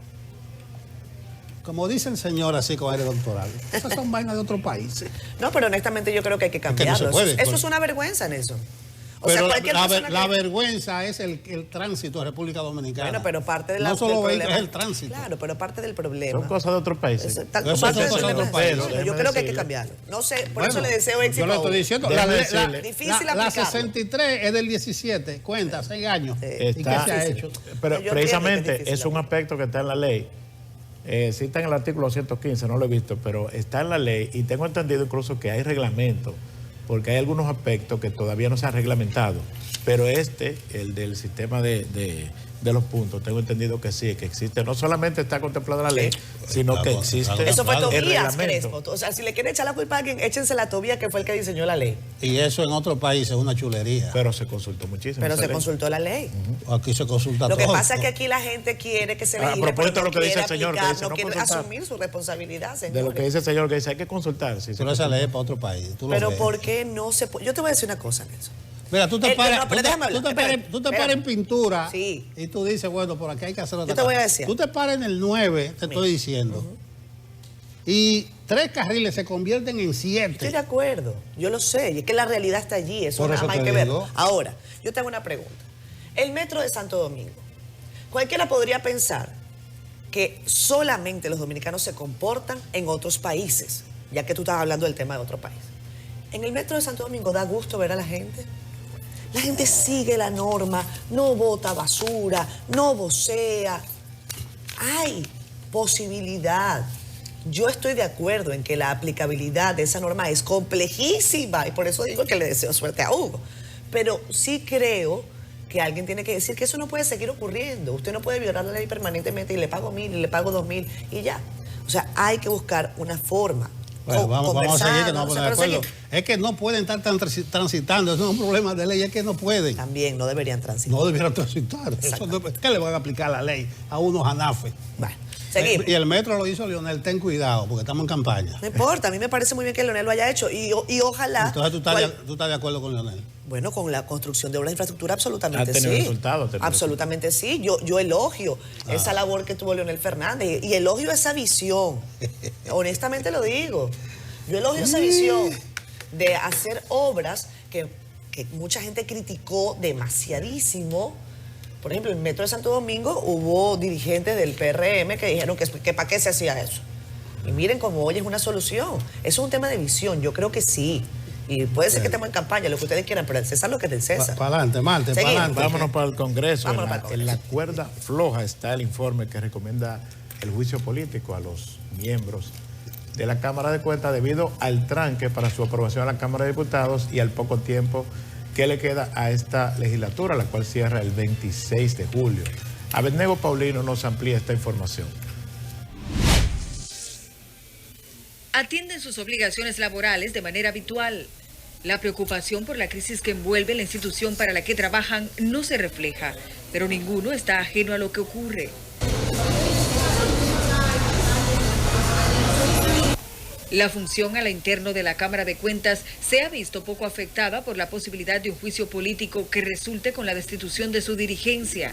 Como dice el señor así con aire doctoral, esas son vainas de otro país. No, pero honestamente yo creo que hay que cambiarlo. Es que no se puede, eso es una vergüenza, Nelson. Pero la vergüenza es el tránsito de República Dominicana. Bueno, pero parte de no solo vehículos, es el tránsito. Claro, pero parte del problema. Son cosas de otros países. Yo creo que hay que cambiarlo. No sé, por eso le deseo éxito. Yo le estoy diciendo, difícil la 63 es del 17, cuenta, 6 años. ¿Y qué se ha hecho? Pero precisamente es un aspecto que está en la ley. Sí está en el artículo 115, no lo he visto, pero está en la ley y tengo entendido incluso que hay reglamento, porque hay algunos aspectos que todavía no se han reglamentado, pero el del sistema de los puntos, tengo entendido que sí, que existe, no solamente está contemplado en la ley, sino que existe. Eso fue Tobías Crespo. O sea, si le quieren echar la culpa a alguien, échense la Tobías, que fue el que diseñó la ley. Y eso en otros países es una chulería. Pero se consultó muchísimo. Pero se consultó la ley. Aquí se consulta todo. Lo que pasa es que aquí la gente quiere que se legisle, a propósito de lo que dice el señor, que dice, no quiere asumir su responsabilidad, señor. De lo que dice el señor, que dice, hay que consultar. Pero esa ley es para otro país. Pero ¿por qué no se puede? Yo te voy a decir una cosa, Nelson. Mira, tú te paras en pintura y tú dices, bueno, por aquí hay que hacer otra cosa. Yo te voy a decir. Tú te paras en el 9, te estoy diciendo, y 3 carriles se convierten en 7. Estoy de acuerdo, yo lo sé, y es que la realidad está allí, eso nada más hay que verlo. Ahora, yo te hago una pregunta. El metro de Santo Domingo, cualquiera podría pensar que solamente los dominicanos se comportan en otros países, ya que tú estás hablando del tema de otro país. En el metro de Santo Domingo da gusto ver a la gente. La gente sigue la norma, no bota basura, no vocea. Hay posibilidad. Yo estoy de acuerdo en que la aplicabilidad de esa norma es complejísima y por eso digo que le deseo suerte a Hugo. Pero sí creo que alguien tiene que decir que eso no puede seguir ocurriendo. Usted no puede violar la ley permanentemente y le pago 1.000 y le pago 2.000 y ya. O sea, hay que buscar una forma. Bueno, vamos a seguir, que no vamos de acuerdo. Es que no pueden estar transitando, eso no es un problema de ley, es que no pueden. También no deberían transitar. No deberían transitar. ¿Qué le van a aplicar la ley a unos anafes? Bueno, seguimos. Y el metro lo hizo Leonel, ten cuidado, porque estamos en campaña. No importa, a mí me parece muy bien que Leonel lo haya hecho y ojalá... Entonces tú estás de acuerdo con Leonel. Bueno, con la construcción de obras de infraestructura absolutamente sí. Resultados. Absolutamente sí. Yo elogio esa labor que tuvo Leonel Fernández y elogio esa visión. Honestamente lo digo. Yo elogio esa visión de hacer obras que mucha gente criticó demasiadísimo, Por ejemplo, en el Metro de Santo Domingo hubo dirigentes del PRM que dijeron que para qué se hacía eso. Y miren cómo hoy es una solución. Eso es un tema de visión, yo creo que sí. Y puede ser que estemos en campaña, lo que ustedes quieran, pero el César lo que es del César. Para adelante, Marte, para adelante. Vámonos para el Congreso. Vámonos para el Congreso. En la cuerda floja está el informe que recomienda el juicio político a los miembros de la Cámara de Cuentas debido al tranque para su aprobación a la Cámara de Diputados y al poco tiempo que le queda a esta legislatura, la cual cierra el 26 de julio. Abednego Paulino nos amplía esta información. Atienden sus obligaciones laborales de manera habitual. La preocupación por la crisis que envuelve la institución para la que trabajan no se refleja, pero ninguno está ajeno a lo que ocurre. La función a la interno de la Cámara de Cuentas se ha visto poco afectada por la posibilidad de un juicio político que resulte con la destitución de su dirigencia.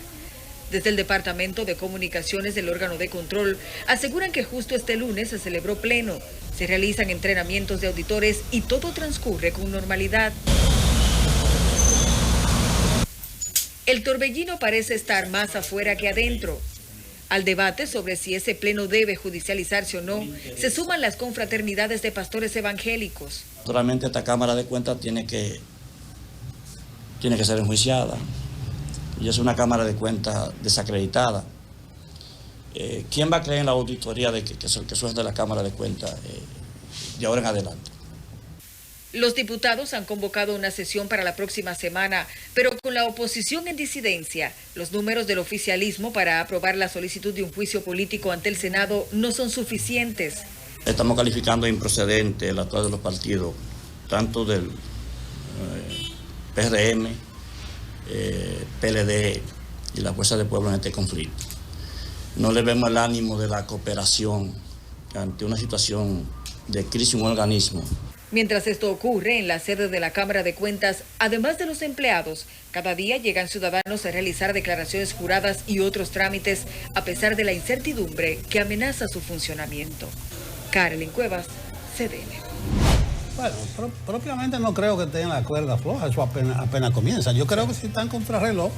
Desde el Departamento de Comunicaciones del órgano de control aseguran que justo este lunes se celebró pleno, se realizan entrenamientos de auditores y todo transcurre con normalidad. El torbellino parece estar más afuera que adentro. Al debate sobre si ese pleno debe judicializarse o no, se suman las confraternidades de pastores evangélicos. Naturalmente esta Cámara de Cuentas tiene que ser enjuiciada. Y es una Cámara de Cuentas desacreditada. ¿Quién va a creer en la auditoría de que eso es de la Cámara de Cuentas de ahora en adelante? Los diputados han convocado una sesión para la próxima semana, pero con la oposición en disidencia, los números del oficialismo para aprobar la solicitud de un juicio político ante el Senado no son suficientes. Estamos calificando improcedente el actuar de los partidos, tanto del PRM, PLD y la Fuerza del Pueblo en este conflicto. No le vemos el ánimo de la cooperación ante una situación de crisis en un organismo. Mientras esto ocurre en la sede de la Cámara de Cuentas, además de los empleados, cada día llegan ciudadanos a realizar declaraciones juradas y otros trámites, a pesar de la incertidumbre que amenaza su funcionamiento. Carolyn Cuevas, CDN. Bueno, propiamente no creo que tengan la cuerda floja, eso apenas comienza. Yo creo que si están contrarreloj,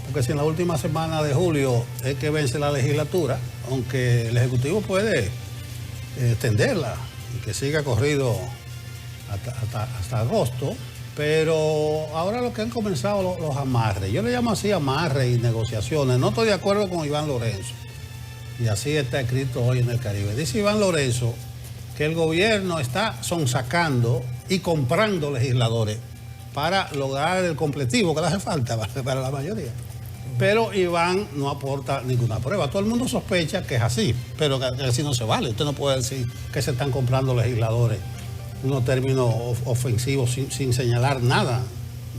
porque si en la última semana de julio es que vence la legislatura, aunque el Ejecutivo puede extenderla y que siga corrido hasta agosto, pero ahora lo que han comenzado los amarres, yo le llamo así amarres y negociaciones. No estoy de acuerdo con Iván Lorenzo, y así está escrito hoy en el Caribe. Dice Iván Lorenzo que el gobierno está sonsacando y comprando legisladores para lograr el completivo que le hace falta para la mayoría. Pero Iván no aporta ninguna prueba. Todo el mundo sospecha que es así, pero que así no se vale. Usted no puede decir que se están comprando legisladores, unos términos ofensivos sin señalar nada,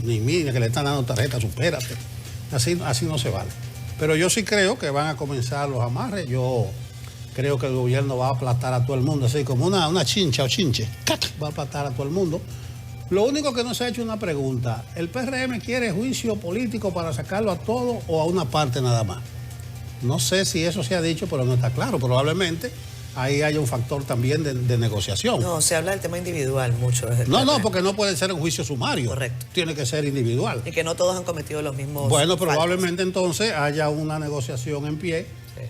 ni mira que le están dando tarjeta, supérate. Así no se vale. Pero yo sí creo que van a comenzar los amarres. Yo creo que el gobierno va a aplastar a todo el mundo, así como una chincha o chinche. Va a aplastar a todo el mundo. Lo único que no se ha hecho una pregunta. ¿El PRM quiere juicio político para sacarlo a todo o a una parte nada más? No sé si eso se ha dicho, pero no está claro. Probablemente ahí haya un factor también de negociación. No, se habla del tema individual mucho. No, porque no puede ser un juicio sumario. Correcto. Tiene que ser individual. Y que no todos han cometido los mismos Bueno, faltas. probablemente entonces haya una negociación en pie,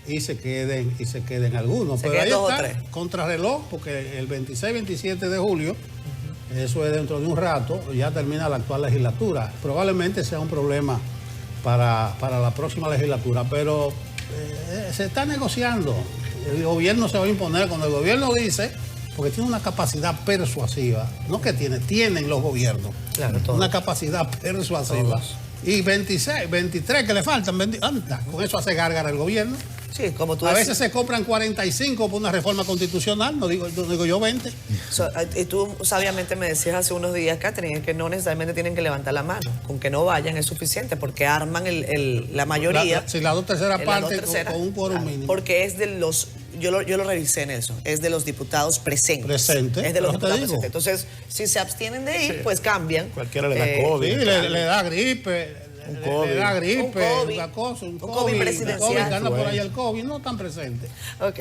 sí, y se queden algunos. Pero ahí está, contrarreloj, porque el 26-27 de julio, eso es dentro de un rato, ya termina la actual legislatura. Probablemente sea un problema para la próxima legislatura, pero se está negociando. El gobierno se va a imponer. Cuando el gobierno dice, porque tiene una capacidad persuasiva, no que tienen los gobiernos, claro, una capacidad persuasiva. Todos. Y 26, 23 que le faltan, con eso hace gárgara el gobierno. Sí, como tú a decís. veces se compran 45 por una reforma constitucional, no digo yo 20. Y tú sabiamente me decías hace unos días, Catherine, que no necesariamente tienen que levantar la mano. Con que no vayan es suficiente, porque arman la mayoría. Si las dos terceras partes con un quórum mínimo. Porque es de los... Yo lo revisé, Nelson. Es de los diputados presentes. Es de los diputados presentes. Entonces, si se abstienen de ir, pues cambian. Cualquiera le da COVID. Sí, le da gripe. Un COVID. Le da gripe, un COVID presidencial. Que anda por ahí el COVID, no están presentes. Ok.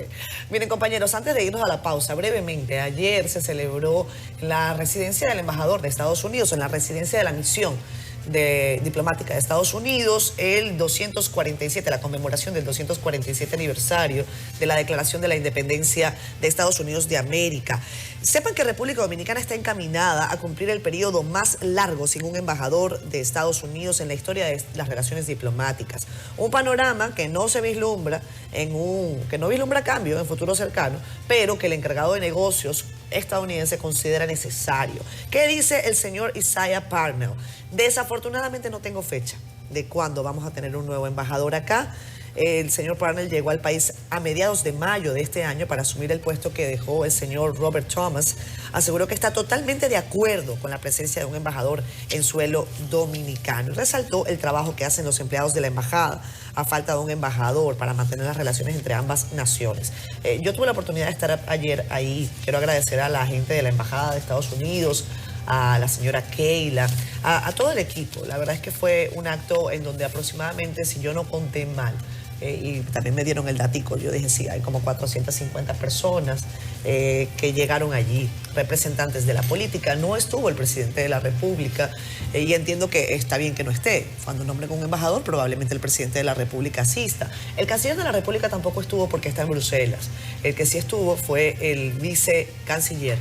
Miren, compañeros, antes de irnos a la pausa, brevemente, ayer se celebró en la residencia del embajador de Estados Unidos, en la residencia de la misión diplomática de Estados Unidos, el 247, la conmemoración del 247 aniversario de la Declaración de la Independencia de Estados Unidos de América. Sepan que República Dominicana está encaminada a cumplir el periodo más largo sin un embajador de Estados Unidos en la historia de las relaciones diplomáticas. Un panorama que no se vislumbra que no vislumbra cambio en futuro cercano, pero que el encargado de negocios estadounidense considera necesario. ¿Qué dice el señor Isaiah Parnell? Desafortunadamente no tengo fecha de cuándo vamos a tener un nuevo embajador acá. El señor Parnell llegó al país a mediados de mayo de este año para asumir el puesto que dejó el señor Robert Thomas. Aseguró que está totalmente de acuerdo con la presencia de un embajador en suelo dominicano. Resaltó el trabajo que hacen los empleados de la embajada a falta de un embajador para mantener las relaciones entre ambas naciones. Yo tuve la oportunidad de estar ayer ahí. Quiero agradecer a la gente de la embajada de Estados Unidos, a la señora Keila, a todo el equipo. La verdad es que fue un acto en donde aproximadamente, si yo no conté mal, y también me dieron el datico, yo dije sí, hay como 450 personas que llegaron allí, representantes de la política. No estuvo el presidente de la República y entiendo que está bien que no esté. Cuando nombren un embajador, probablemente el presidente de la República asista. El canciller de la República tampoco estuvo porque está en Bruselas. El que sí estuvo fue el vicecanciller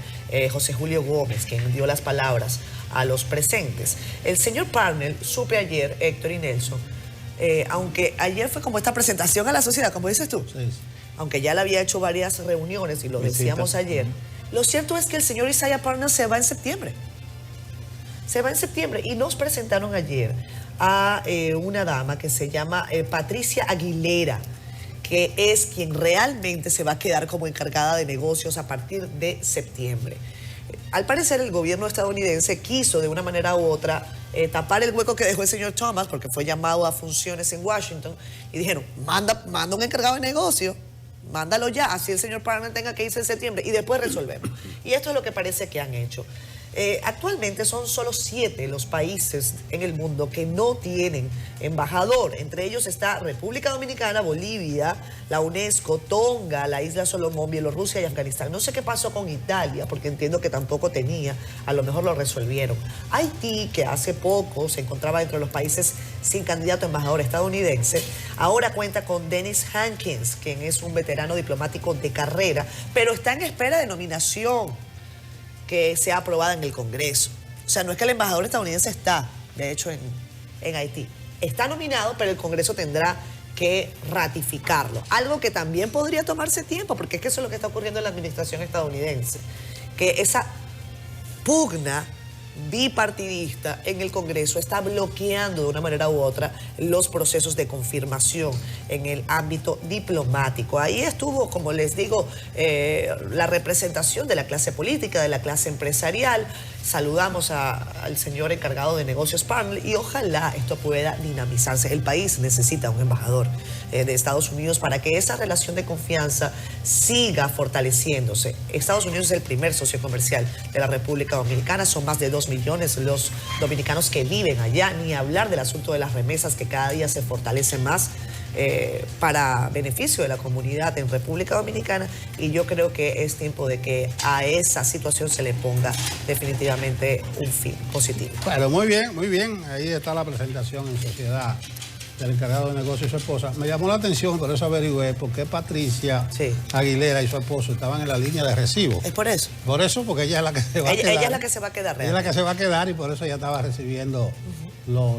José Julio Gómez, quien dio las palabras a los presentes. El señor Parnell, supe ayer, Héctor y Nelson, aunque ayer fue como esta presentación a la sociedad, como dices tú, sí. Aunque ya le había hecho varias reuniones y lo decíamos ayer, lo cierto es que el señor Isaiah Parnell se va en septiembre. Se va en septiembre y nos presentaron ayer a una dama que se llama Patricia Aguilera, que es quien realmente se va a quedar como encargada de negocios a partir de septiembre. Al parecer el gobierno estadounidense quiso de una manera u otra tapar el hueco que dejó el señor Thomas, porque fue llamado a funciones en Washington, y dijeron, manda un encargado de negocio, mándalo ya, así el señor Parnell tenga que irse en septiembre y después resolvemos. Y esto es lo que parece que han hecho. Actualmente son solo 7 los países en el mundo que no tienen embajador. Entre ellos está República Dominicana, Bolivia, la UNESCO, Tonga, la Isla Solomón, Bielorrusia y Afganistán. No sé qué pasó con Italia, porque entiendo que tampoco tenía, a lo mejor lo resolvieron. Haití, que hace poco se encontraba dentro de los países sin candidato a embajador estadounidense, ahora cuenta con Dennis Hankins, quien es un veterano diplomático de carrera, pero está en espera de nominación que sea aprobada en el Congreso. O sea, no es que el embajador estadounidense está, de hecho, en Haití. Está nominado, pero el Congreso tendrá que ratificarlo. Algo que también podría tomarse tiempo, porque es que eso es lo que está ocurriendo en la administración estadounidense. Que esa pugna bipartidista en el Congreso está bloqueando de una manera u otra los procesos de confirmación en el ámbito diplomático. Ahí estuvo, como les digo, la representación de la clase política, de la clase empresarial. Saludamos al señor encargado de negocios Parnell y ojalá esto pueda dinamizarse. El país necesita un embajador de Estados Unidos para que esa relación de confianza siga fortaleciéndose. Estados Unidos es el primer socio comercial de la República Dominicana. Son más de 2 millones los dominicanos que viven allá, ni hablar del asunto de las remesas que cada día se fortalecen más para beneficio de la comunidad en República Dominicana, y yo creo que es tiempo de que a esa situación se le ponga definitivamente un fin positivo. Bueno, muy bien, ahí está la presentación en sociedad del encargado de negocio y su esposa. Me llamó la atención, por eso averigüé por qué Patricia Aguilera y su esposo estaban en la línea de recibo. ¿Es por eso? Por eso, porque ella es la que se va a quedar. Ella es la que se va a quedar. Ella es la que se va a quedar y por eso ella estaba recibiendo los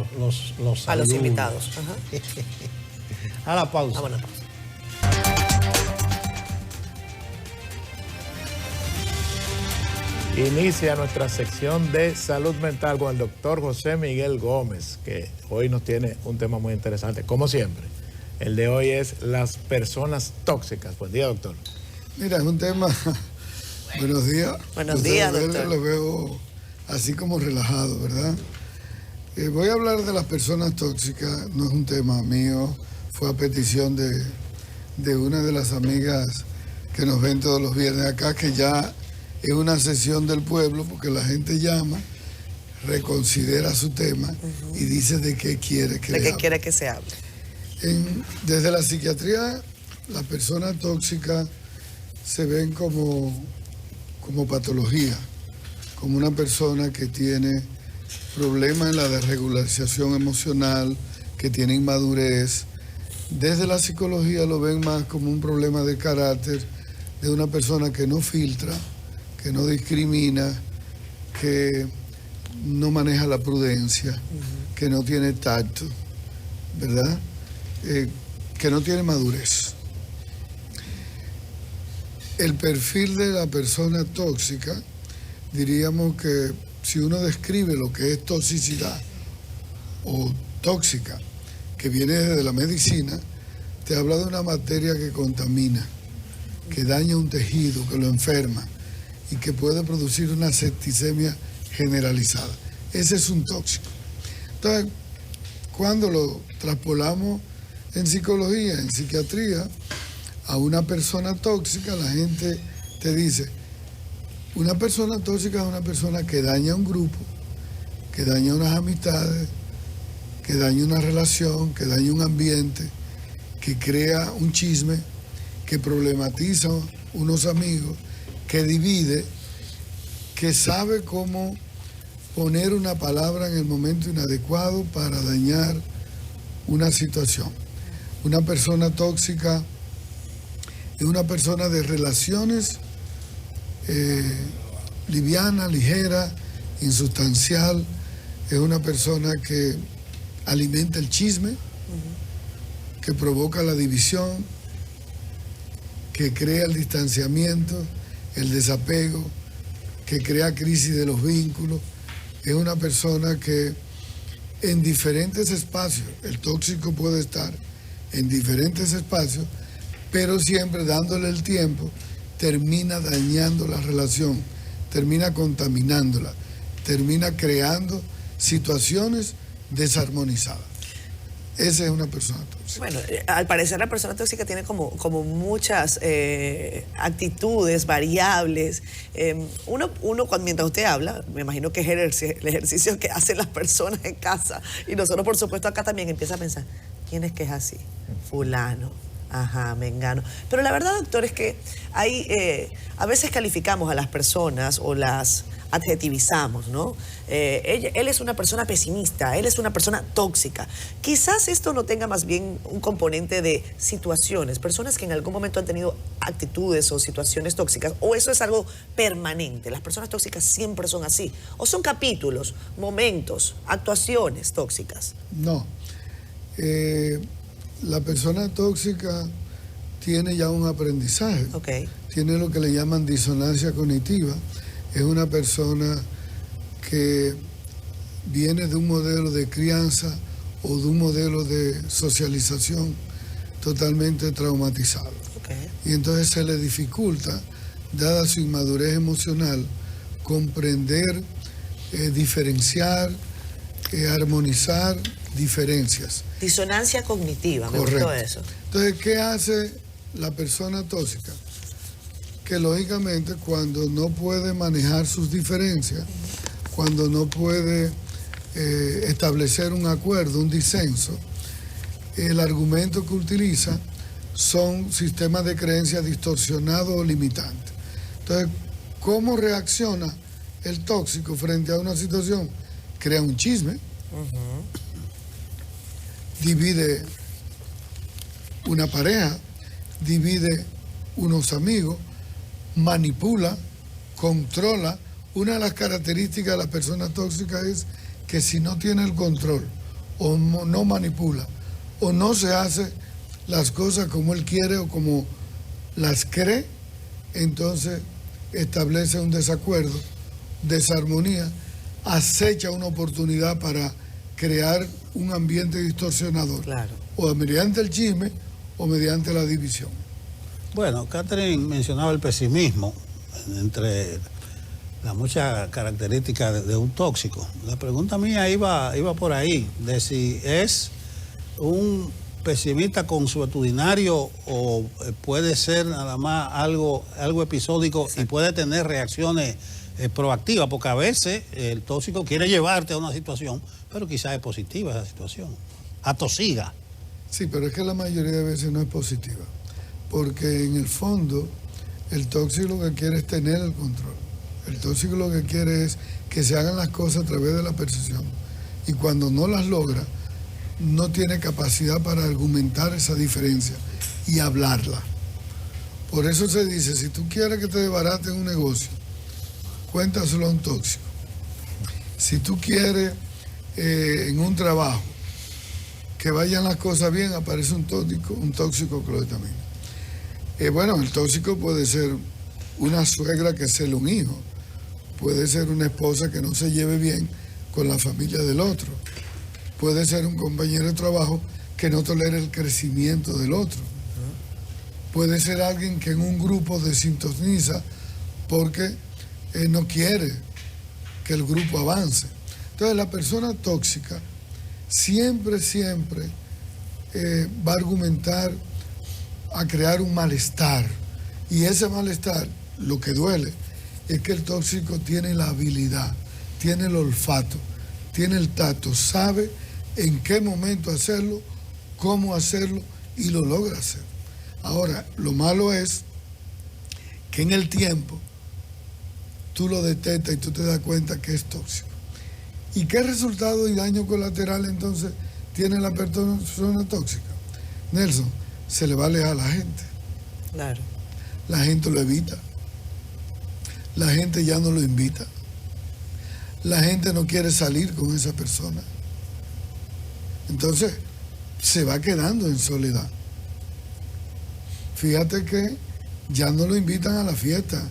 a los invitados. A la pausa. Vamos a la pausa. Inicia nuestra sección de salud mental con el doctor José Miguel Gómez, que hoy nos tiene un tema muy interesante, como siempre. El de hoy es las personas tóxicas. Buen día, doctor. Mira, es un tema... Buenos días. Buenos días, doctor. Lo veo así como relajado, ¿verdad? Voy a hablar de las personas tóxicas, no es un tema mío, fue a petición de una de las amigas que nos ven todos los viernes acá, que ya es una sesión del pueblo, porque la gente llama, reconsidera su tema y dice de qué quiere que de qué quiere que se hable. Desde la psiquiatría, las personas tóxicas se ven como patología, como una persona que tiene problemas en la desregulación emocional, que tiene inmadurez. Desde la psicología lo ven más como un problema de carácter de una persona que no filtra, que no discrimina, que no maneja la prudencia, que no tiene tacto, ¿verdad? Que no tiene madurez. El perfil de la persona tóxica, diríamos que si uno describe lo que es toxicidad o tóxica, que viene desde la medicina, te habla de una materia que contamina, que daña un tejido, que lo enferma y que puede producir una septicemia generalizada. Ese es un tóxico. Entonces, cuando lo traspolamos en psicología, en psiquiatría, a una persona tóxica, la gente te dice, una persona tóxica es una persona que daña un grupo, que daña unas amistades, que daña una relación, que daña un ambiente, que crea un chisme, que problematiza unos amigos, que divide, que sabe cómo poner una palabra en el momento inadecuado para dañar una situación. Una persona tóxica es una persona de relaciones liviana, ligera, insustancial, es una persona que alimenta el chisme, que provoca la división, que crea el distanciamiento, el desapego, que crea crisis de los vínculos. Es una persona que en diferentes espacios, el tóxico puede estar en diferentes espacios, pero siempre dándole el tiempo, termina dañando la relación, termina contaminándola, termina creando situaciones desarmonizadas. Esa es una persona tóxica. Bueno, al parecer la persona tóxica tiene como muchas actitudes variables. Uno mientras usted habla, me imagino que es el ejercicio que hacen las personas en casa. Y nosotros, por supuesto, acá también empieza a pensar, ¿quién es que es así? Fulano. Ajá, mengano. Pero la verdad, doctor, es que hay, a veces calificamos a las personas o las adjetivizamos, ¿no? Él es una persona pesimista, él es una persona tóxica. Quizás esto no tenga más bien un componente de situaciones, personas que en algún momento han tenido actitudes o situaciones tóxicas, o eso es algo permanente. Las personas tóxicas siempre son así, o son capítulos, momentos, actuaciones tóxicas. No. La persona tóxica tiene ya un aprendizaje. Okay. Tiene lo que le llaman disonancia cognitiva. Es una persona que viene de un modelo de crianza o de un modelo de socialización totalmente traumatizado. Okay. Y entonces se le dificulta, dada su inmadurez emocional, comprender, diferenciar, armonizar diferencias. Disonancia cognitiva, me Correcto. gustó eso. Entonces, ¿qué hace la persona tóxica? Que lógicamente cuando no puede manejar sus diferencias, cuando no puede establecer un acuerdo, un disenso, el argumento que utiliza son sistemas de creencias distorsionados o limitantes. Entonces, ¿cómo reacciona el tóxico frente a una situación? Crea un chisme, divide una pareja, divide unos amigos, manipula, controla. Una de las características de la persona tóxica es que si no tiene el control, o no manipula, o no se hace las cosas como él quiere o como las cree, entonces establece un desacuerdo, desarmonía, acecha una oportunidad para crear un ambiente distorsionador, claro, o mediante el chisme o mediante la división. Bueno, Catherine mencionaba el pesimismo entre las muchas características de un tóxico. La pregunta mía iba por ahí, de si es un pesimista consuetudinario o puede ser nada más algo episódico. Exacto. Y puede tener reacciones proactivas, porque a veces el tóxico quiere llevarte a una situación, pero quizás es positiva esa situación, atosiga. Sí, pero es que la mayoría de veces no es positiva, porque en el fondo el tóxico lo que quiere es tener el control. El tóxico lo que quiere es que se hagan las cosas a través de la percepción. Y cuando no las logra, no tiene capacidad para argumentar esa diferencia y hablarla. Por eso se dice, si tú quieres que te desbaraten un negocio, cuéntaselo a un tóxico. Si tú quieres en un trabajo que vayan las cosas bien, aparece un tóxico que lo determina. Bueno, el tóxico puede ser una suegra que cele un hijo, puede ser una esposa que no se lleve bien con la familia del otro, puede ser un compañero de trabajo que no tolere el crecimiento del otro, puede ser alguien que en un grupo desintoniza porque no quiere que el grupo avance. Entonces la persona tóxica siempre va a argumentar, a crear un malestar. Y ese malestar, lo que duele, es que el tóxico tiene la habilidad, tiene el olfato, tiene el tacto, sabe en qué momento hacerlo, cómo hacerlo y lo logra hacer. Ahora, lo malo es que en el tiempo tú lo detectas y tú te das cuenta que es tóxico. ¿Y qué resultado y daño colateral entonces tiene la persona tóxica? Nelson, se le va a alejar a la gente. Claro. La gente lo evita. La gente ya no lo invita. La gente no quiere salir con esa persona. Entonces, se va quedando en soledad. Fíjate que ya no lo invitan a la fiesta,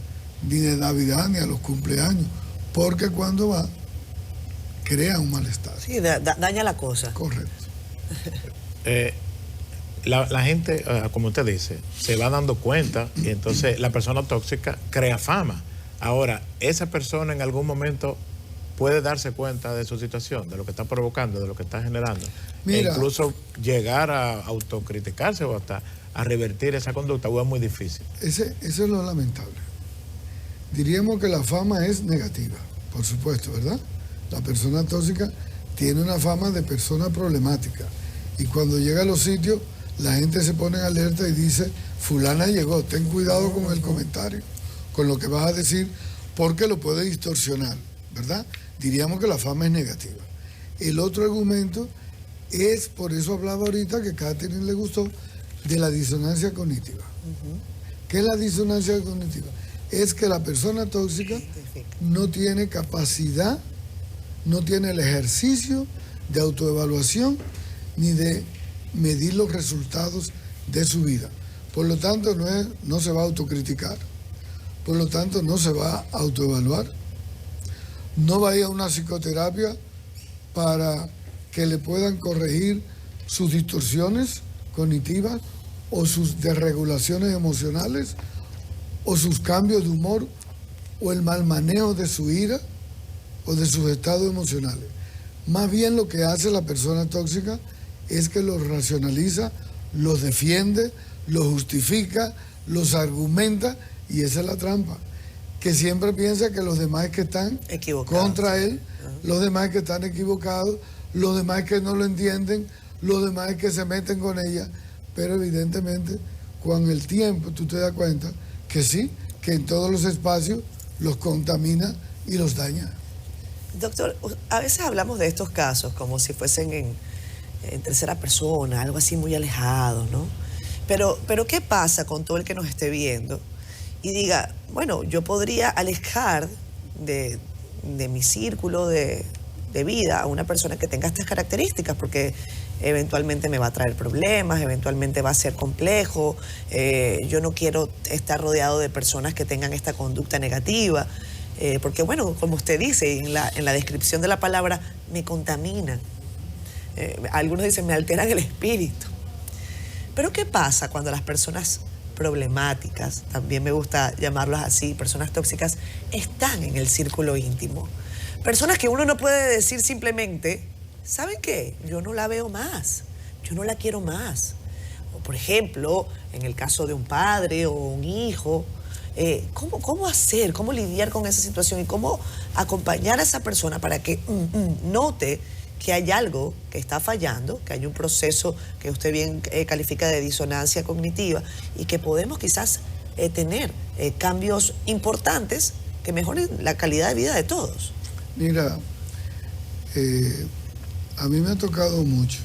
ni de Navidad, ni a los cumpleaños, porque cuando va, crea un malestar. Sí, daña la cosa. Correcto. La gente, como usted dice, se va dando cuenta y entonces la persona tóxica crea fama. Ahora, esa persona en algún momento puede darse cuenta de su situación, de lo que está provocando, de lo que está generando. Mira, e incluso llegar a autocriticarse o hasta a revertir esa conducta, es muy difícil. Eso es lo lamentable. Diríamos que la fama es negativa, por supuesto, ¿verdad? La persona tóxica tiene una fama de persona problemática. Y cuando llega a los sitios, la gente se pone en alerta y dice, fulana llegó, ten cuidado con el comentario, con lo que vas a decir, porque lo puede distorsionar, ¿verdad? Diríamos que la fama es negativa. El otro argumento es, por eso hablaba ahorita, que a Catherine le gustó, de la disonancia cognitiva. ¿Qué es la disonancia cognitiva? Es que la persona tóxica no tiene capacidad, no tiene el ejercicio de autoevaluación ni de medir los resultados de su vida. Por lo tanto, no se va a autocriticar, por lo tanto, no se va a autoevaluar, no va a ir a una psicoterapia para que le puedan corregir sus distorsiones cognitivas o sus desregulaciones emocionales o sus cambios de humor o el mal manejo de su ira o de sus estados emocionales. Más bien lo que hace la persona tóxica es que los racionaliza, los defiende, los justifica, los argumenta, y esa es la trampa, que siempre piensa que los demás que están contra él, los demás que están equivocados, los demás que no lo entienden, los demás que se meten con ella, pero evidentemente con el tiempo tú te das cuenta que sí, que en todos los espacios los contamina y los daña. Doctor, a veces hablamos de estos casos como si fuesen en tercera persona, algo así muy alejado, ¿no? Pero ¿qué pasa con todo el que nos esté viendo y diga, bueno, yo podría alejar de mi círculo de vida a una persona que tenga estas características, porque eventualmente me va a traer problemas, eventualmente va a ser complejo, yo no quiero estar rodeado de personas que tengan esta conducta negativa, porque bueno, como usted dice en la descripción de la palabra, me contaminan. Algunos dicen, me alteran el espíritu. Pero ¿qué pasa cuando las personas problemáticas, también me gusta llamarlas así, personas tóxicas, están en el círculo íntimo? Personas que uno no puede decir simplemente, ¿saben qué? Yo no la veo más, yo no la quiero más. O por ejemplo, en el caso de un padre o un hijo, ¿cómo hacer, cómo lidiar con esa situación y cómo acompañar a esa persona para que note que hay algo que está fallando, que hay un proceso que usted bien califica de disonancia cognitiva y que podemos quizás tener cambios importantes que mejoren la calidad de vida de todos. Mira, a mí me ha tocado mucho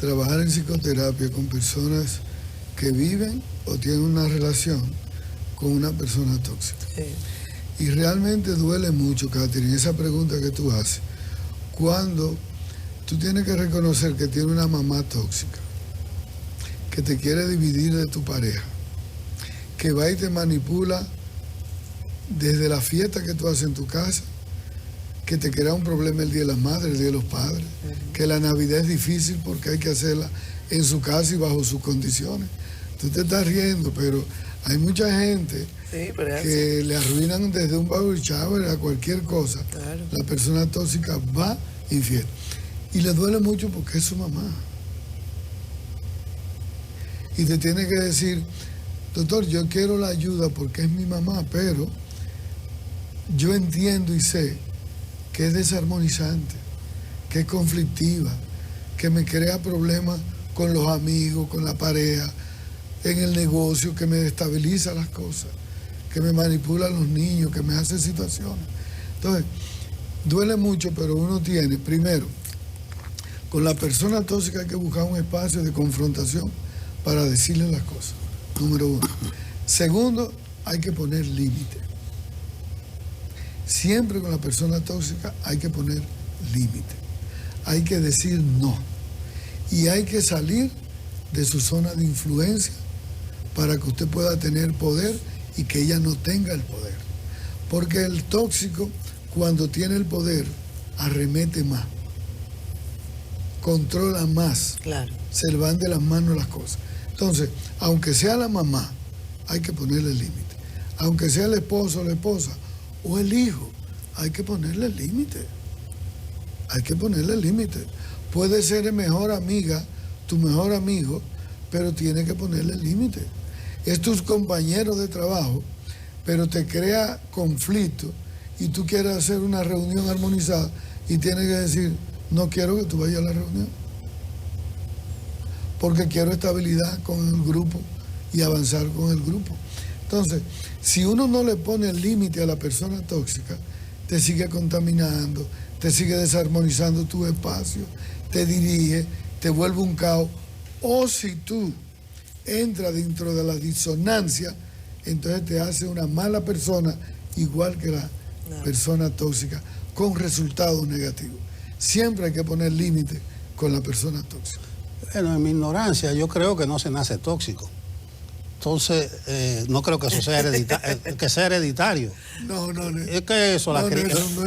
trabajar en psicoterapia con personas que viven o tienen una relación con una persona tóxica. Y realmente duele mucho, Catherine, esa pregunta que tú haces, cuando tú tienes que reconocer que tienes una mamá tóxica, que te quiere dividir de tu pareja, que va y te manipula desde la fiesta que tú haces en tu casa, que te crea un problema el Día de las Madres, el Día de los Padres, que la Navidad es difícil porque hay que hacerla en su casa y bajo sus condiciones. Tú te estás riendo, pero hay mucha gente que le arruinan desde un baby shower a cualquier cosa. Claro. La persona tóxica va infiel. Y le duele mucho porque es su mamá. Y te tiene que decir, doctor, yo quiero la ayuda porque es mi mamá, pero yo entiendo y sé que es desarmonizante, que es conflictiva, que me crea problemas con los amigos, con la pareja, en el negocio, que me destabiliza las cosas, que me manipula a los niños, que me hace situaciones. Entonces, duele mucho, pero uno tiene, primero, con la persona tóxica hay que buscar un espacio de confrontación para decirle las cosas, número uno. Segundo, hay que poner límite. Siempre con la persona tóxica hay que poner límite. Hay que decir no. Y hay que salir de su zona de influencia para que usted pueda tener poder y que ella no tenga el poder. Porque el tóxico, cuando tiene el poder, arremete más, controla más, claro, se le van de las manos las cosas. Entonces, aunque sea la mamá, hay que ponerle límite. Aunque sea el esposo o la esposa, o el hijo, hay que ponerle límite. Hay que ponerle límite. Puede ser el mejor amiga, tu mejor amigo, pero tiene que ponerle límite. Es tus compañeros de trabajo, pero te crea conflicto y tú quieres hacer una reunión armonizada y tienes que decir, no quiero que tú vayas a la reunión, porque quiero estabilidad con el grupo y avanzar con el grupo. Entonces, si uno no le pone el límite a la persona tóxica, te sigue contaminando, te sigue desarmonizando tu espacio, te dirige, te vuelve un caos. O si tú entras dentro de la disonancia, entonces te hace una mala persona, igual que la persona tóxica, con resultados negativos. Siempre hay que poner límite con la persona tóxica. Bueno, en mi ignorancia, yo creo que no se nace tóxico. Entonces, no creo que eso sea hereditario. No. Es que eso, no es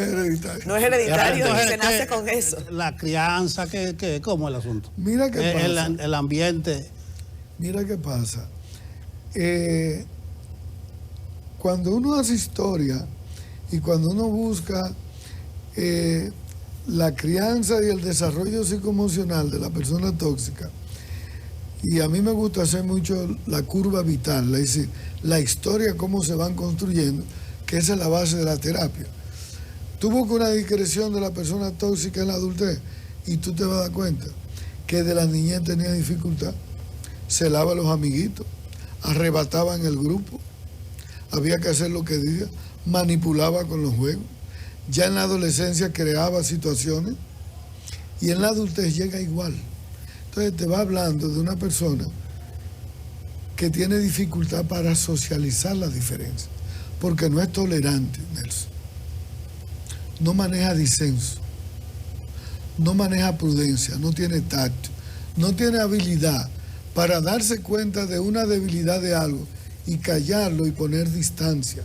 hereditario. No es hereditario, ni se nace con eso. La crianza, ¿cómo es el asunto? Mira qué pasa. El ambiente. Mira qué pasa. Cuando uno hace historia y cuando uno busca la crianza y el desarrollo psicoemocional de la persona tóxica, y a mí me gusta hacer mucho la curva vital, es decir, la historia, cómo se van construyendo, que esa es la base de la terapia. Tú buscas una discreción de la persona tóxica en la adultez y tú te vas a dar cuenta que de la niñez tenía dificultad, celaba a los amiguitos, arrebataba en el grupo, había que hacer lo que diga, manipulaba con los juegos, ya en la adolescencia creaba situaciones y en la adultez llega igual. Entonces te va hablando de una persona que tiene dificultad para socializar las diferencias, porque no es tolerante, Nelson. No maneja disenso, no maneja prudencia, no tiene tacto, no tiene habilidad para darse cuenta de una debilidad de algo y callarlo y poner distancia,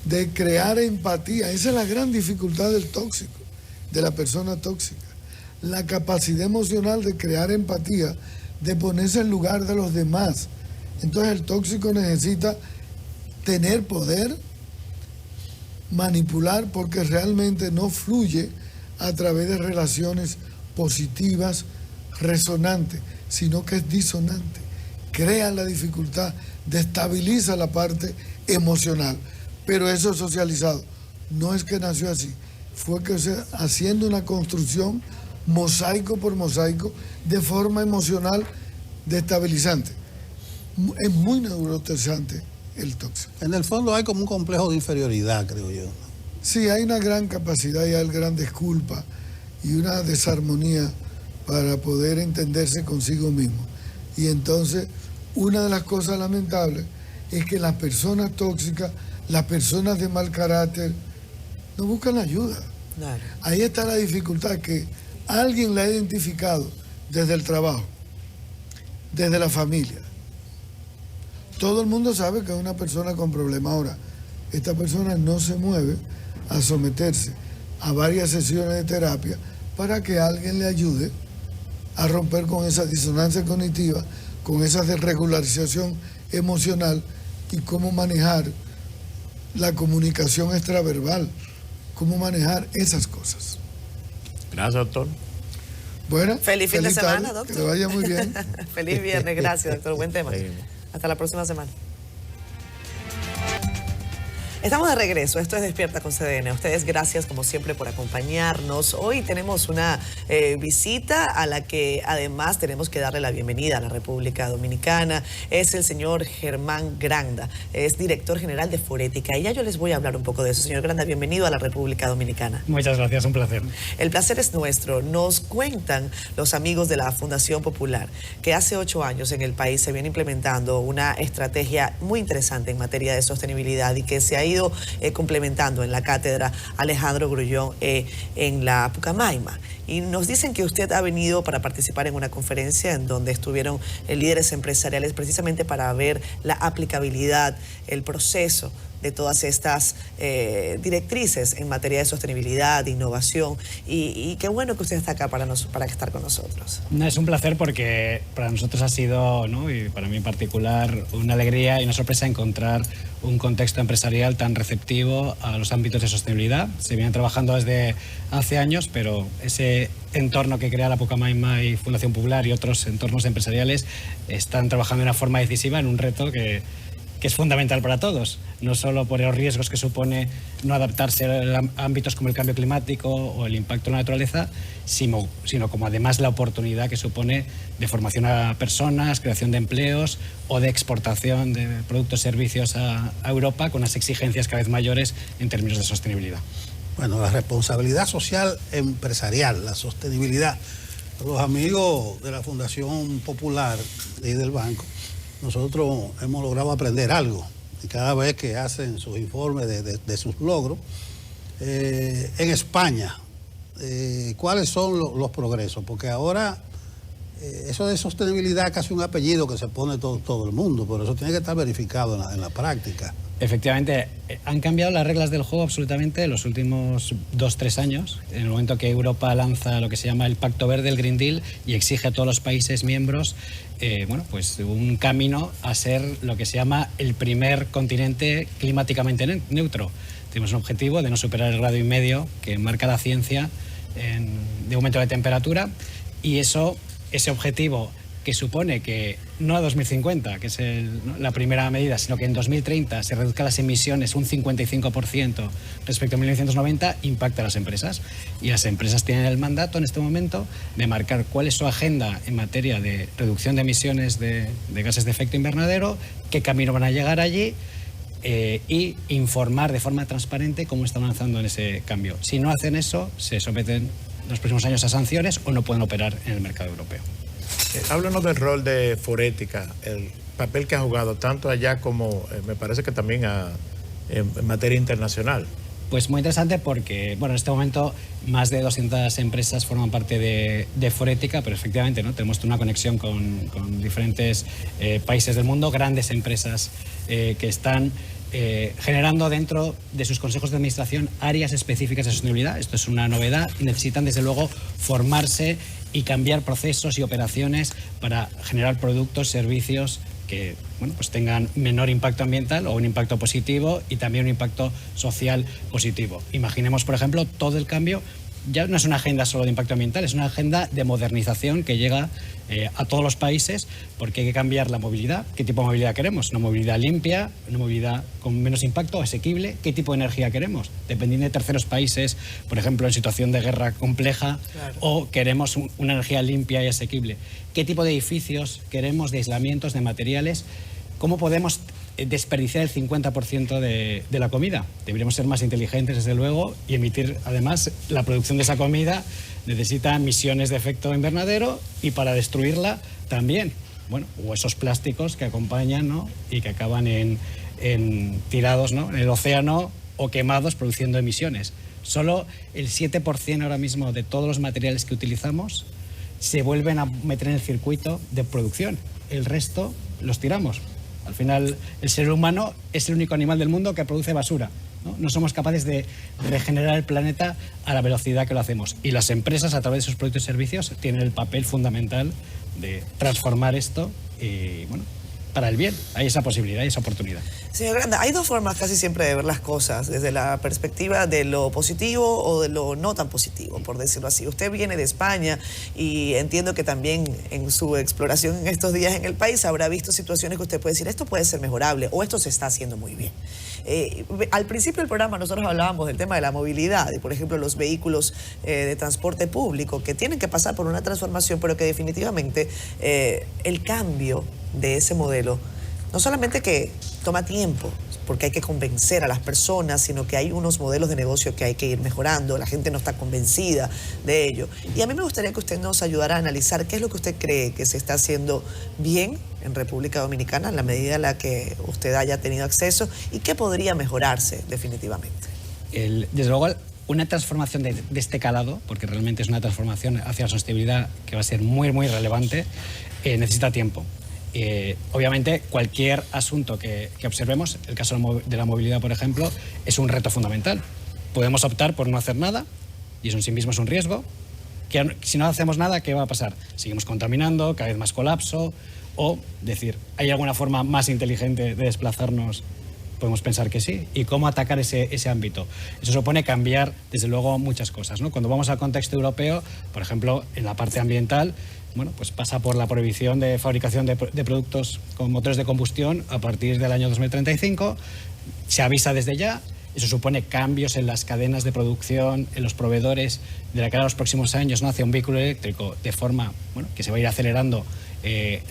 de crear empatía. Esa es la gran dificultad del tóxico, de la persona tóxica. La capacidad emocional de crear empatía, de ponerse en lugar de los demás. Entonces el tóxico necesita tener poder, manipular, porque realmente no fluye a través de relaciones positivas, resonantes, sino que es disonante. Crea la dificultad, destabiliza la parte emocional. Pero eso es socializado. No es que nació así, fue que haciendo una construcción mosaico por mosaico, de forma emocional destabilizante. Es muy neuroestresante el tóxico. En el fondo hay como un complejo de inferioridad, creo yo. Sí, hay una gran capacidad y hay gran disculpa y una desarmonía para poder entenderse consigo mismo. Y entonces, una de las cosas lamentables es que las personas tóxicas, las personas de mal carácter, no buscan ayuda. Claro. Ahí está la dificultad, que alguien la ha identificado desde el trabajo, desde la familia. Todo el mundo sabe que es una persona con problemas. Ahora, esta persona no se mueve a someterse a varias sesiones de terapia para que alguien le ayude a romper con esa disonancia cognitiva, con esa desregularización emocional y cómo manejar la comunicación extraverbal, cómo manejar esas cosas. Gracias, doctor. Bueno, feliz fin de semana, tarde, doctor. que le vaya muy bien. Feliz viernes, gracias, doctor. Buen tema. Hasta la próxima semana. Estamos de regreso, esto es Despierta con CDN. A ustedes gracias como siempre por acompañarnos. Hoy tenemos una visita a la que además tenemos que darle la bienvenida a la República Dominicana. Es el señor Germán Granda, es director general de Forética. Y ya yo les voy a hablar un poco de eso. Señor Granda, bienvenido a la República Dominicana. Muchas gracias, un placer. El placer es nuestro. Nos cuentan los amigos de la Fundación Popular que hace 8 años en el país se viene implementando una estrategia muy interesante en materia de sostenibilidad y que se ha ido complementando en la cátedra Alejandro Grullón en la Pucamaima. Y nos dicen que usted ha venido para participar en una conferencia en donde estuvieron líderes empresariales precisamente para ver la aplicabilidad, el proceso de todas estas directrices en materia de sostenibilidad, de innovación, y qué bueno que usted está acá para estar con nosotros. No, es un placer porque para nosotros ha sido, ¿no?, y para mí en particular, una alegría y una sorpresa encontrar un contexto empresarial tan receptivo a los ámbitos de sostenibilidad. Se vienen trabajando desde hace años, pero ese entorno que crea la Pucamaima y Fundación Popular y otros entornos empresariales están trabajando de una forma decisiva en un reto que es fundamental para todos, no solo por los riesgos que supone no adaptarse a ámbitos como el cambio climático o el impacto en la naturaleza, sino como además la oportunidad que supone de formación a personas, creación de empleos o de exportación de productos y servicios a Europa con unas exigencias cada vez mayores en términos de sostenibilidad. Bueno, la responsabilidad social empresarial, la sostenibilidad. Los amigos de la Fundación Popular y del banco, nosotros hemos logrado aprender algo y cada vez que hacen sus informes de sus logros. En España, ¿cuáles son los progresos? Porque ahora eso de sostenibilidad es casi un apellido que se pone todo el mundo, pero eso tiene que estar verificado en la práctica. Efectivamente, han cambiado las reglas del juego absolutamente en los últimos 2-3 años, en el momento que Europa lanza lo que se llama el Pacto Verde, el Green Deal, y exige a todos los países miembros pues un camino a ser lo que se llama el primer continente climáticamente neutro. Tenemos un objetivo de no superar el 1,5 grados que marca la ciencia de aumento de temperatura, y ese objetivo que supone que no a 2050, que es la primera medida, sino que en 2030 se reduzcan las emisiones un 55% respecto a 1990, impacta a las empresas. Y las empresas tienen el mandato en este momento de marcar cuál es su agenda en materia de reducción de emisiones de gases de efecto invernadero, qué camino van a llegar allí, y informar de forma transparente cómo están avanzando en ese cambio. Si no hacen eso, se someten en los próximos años a sanciones o no pueden operar en el mercado europeo. Háblanos del rol de Forética, el papel que ha jugado tanto allá como me parece que también en materia internacional. Pues muy interesante porque, bueno, en este momento más de 200 empresas forman parte de Forética, pero efectivamente, ¿no?, tenemos una conexión con diferentes países del mundo, grandes empresas que están generando dentro de sus consejos de administración áreas específicas de sostenibilidad. Esto es una novedad y necesitan desde luego formarse y cambiar procesos y operaciones para generar productos, servicios que pues tengan menor impacto ambiental o un impacto positivo y también un impacto social positivo. Imaginemos, por ejemplo, todo el cambio. Ya no es una agenda solo de impacto ambiental, es una agenda de modernización que llega a todos los países, porque hay que cambiar la movilidad. ¿Qué tipo de movilidad queremos? ¿Una movilidad limpia? ¿Una movilidad con menos impacto? ¿Asequible? ¿Qué tipo de energía queremos? Dependiendo de terceros países, por ejemplo, en situación de guerra compleja, claro, o queremos una energía limpia y asequible. ¿Qué tipo de edificios queremos, de aislamientos, de materiales? ¿Cómo podemos desperdiciar el 50% de la comida. Deberíamos ser más inteligentes, desde luego, y emitir, además, la producción de esa comida necesita emisiones de efecto invernadero y para destruirla también. Bueno, o esos plásticos que acompañan, ¿no? Y que acaban tirados, ¿no? En el océano o quemados produciendo emisiones. Solo el 7% ahora mismo de todos los materiales que utilizamos se vuelven a meter en el circuito de producción. El resto los tiramos. Al final, el ser humano es el único animal del mundo que produce basura. No somos capaces de regenerar el planeta a la velocidad que lo hacemos. Y las empresas, a través de sus productos y servicios, tienen el papel fundamental de transformar esto y, bueno, para el bien. Hay esa posibilidad y esa oportunidad. Señor Granda, hay dos formas casi siempre de ver las cosas, desde la perspectiva de lo positivo o de lo no tan positivo, por decirlo así. Usted viene de España y entiendo que también en su exploración en estos días en el país habrá visto situaciones que usted puede decir, esto puede ser mejorable o esto se está haciendo muy bien. Al principio del programa nosotros hablábamos del tema de la movilidad y, por ejemplo, los vehículos de transporte público que tienen que pasar por una transformación, pero que definitivamente el cambio de ese modelo no solamente que toma tiempo, porque hay que convencer a las personas, sino que hay unos modelos de negocio que hay que ir mejorando, la gente no está convencida de ello. Y a mí me gustaría que usted nos ayudara a analizar qué es lo que usted cree que se está haciendo bien en República Dominicana, en la medida en la que usted haya tenido acceso, y qué podría mejorarse definitivamente. Desde luego, una transformación de este calado, porque realmente es una transformación hacia la sostenibilidad que va a ser muy, muy relevante, necesita tiempo. Obviamente, cualquier asunto que observemos, el caso de la movilidad, por ejemplo, es un reto fundamental. Podemos optar por no hacer nada, y eso en sí mismo es un riesgo. Que si no hacemos nada, ¿qué va a pasar? Seguimos contaminando, cada vez más colapso, o decir, ¿hay alguna forma más inteligente de desplazarnos? Podemos pensar que sí. ¿Y cómo atacar ese ámbito? Eso supone cambiar, desde luego, muchas cosas, ¿no? Cuando vamos al contexto europeo, por ejemplo, en la parte ambiental, bueno, pues pasa por la prohibición de fabricación de productos con motores de combustión a partir del año 2035. Se avisa desde ya. Eso supone cambios en las cadenas de producción, en los proveedores, de la cara a los próximos años, ¿no? Hacia un vehículo eléctrico de forma, bueno, que se va a ir acelerando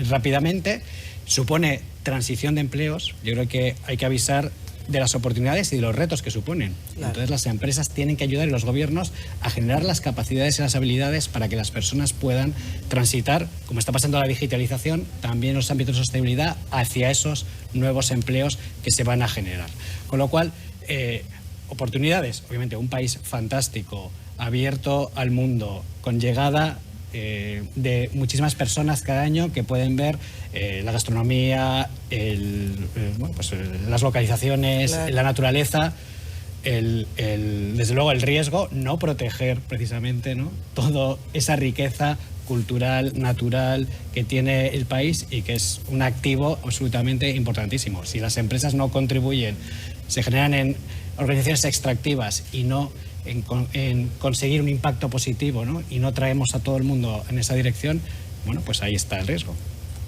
rápidamente. Supone transición de empleos. Yo creo que hay que avisar de las oportunidades y de los retos que suponen. Claro. Entonces las empresas tienen que ayudar y los gobiernos a generar las capacidades y las habilidades para que las personas puedan transitar, como está pasando la digitalización, también en los ámbitos de sostenibilidad, hacia esos nuevos empleos que se van a generar. Con lo cual, oportunidades, obviamente, un país fantástico, abierto al mundo, con llegada de muchísimas personas cada año que pueden ver la gastronomía, las localizaciones, claro, la naturaleza, desde luego el riesgo, no proteger precisamente, ¿no?, toda esa riqueza cultural, natural que tiene el país y que es un activo absolutamente importantísimo. Si las empresas no contribuyen, se generan en organizaciones extractivas y no en conseguir un impacto positivo, ¿no?, y no traemos a todo el mundo en esa dirección, bueno, pues ahí está el riesgo.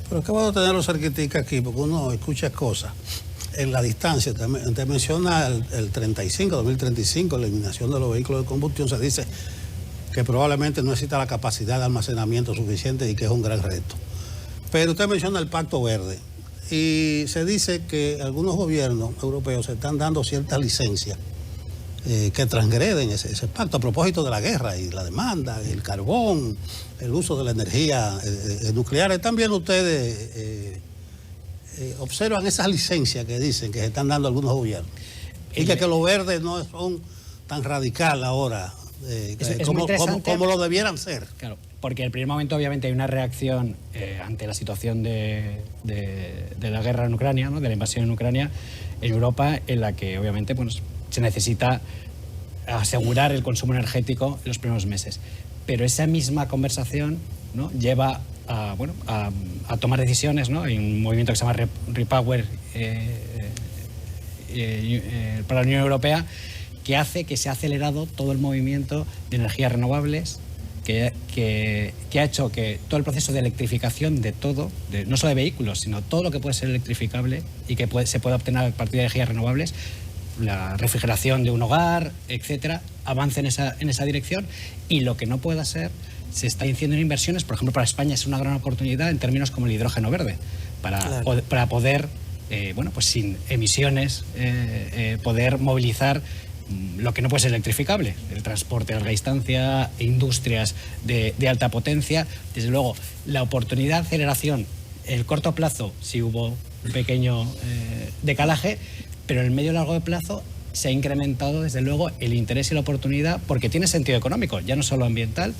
Pero qué bueno tenerlo cerquitica aquí, porque uno escucha cosas en la distancia. Te menciona el 2035, la eliminación de los vehículos de combustión. Se dice que probablemente no exista la capacidad de almacenamiento suficiente y que es un gran reto. Pero usted menciona el Pacto Verde y se dice que algunos gobiernos europeos se están dando ciertas licencias que transgreden ese pacto a propósito de la guerra y la demanda, el carbón, el uso de la energía nuclear. También ustedes observan esas licencias que dicen que se están dando algunos gobiernos y que los verdes no son tan radicales ahora como lo debieran ser. Claro, porque en el primer momento obviamente hay una reacción ante la situación de la guerra en Ucrania, ¿no?, de la invasión en Ucrania, en Europa, en la que obviamente se necesita asegurar el consumo energético en los primeros meses. Pero esa misma conversación, ¿no?, lleva a tomar decisiones, ¿no? Hay un movimiento que se llama Repower para la Unión Europea, que hace que se ha acelerado todo el movimiento de energías renovables, que ha hecho que todo el proceso de electrificación de todo, no solo de vehículos, sino todo lo que puede ser electrificable y que se pueda obtener a partir de energías renovables, la refrigeración de un hogar, etcétera, avance en esa dirección. Y lo que no pueda ser, se está haciendo en inversiones. Por ejemplo, para España es una gran oportunidad en términos como el hidrógeno verde, para poder bueno, pues sin emisiones, poder movilizar lo que no puede ser electrificable, el transporte a larga distancia, industrias de alta potencia. Desde luego, la oportunidad de aceleración, el corto plazo, sí hubo un pequeño decalaje, pero en el medio y largo plazo se ha incrementado, desde luego, el interés y la oportunidad, porque tiene sentido económico, ya no solo ambiental,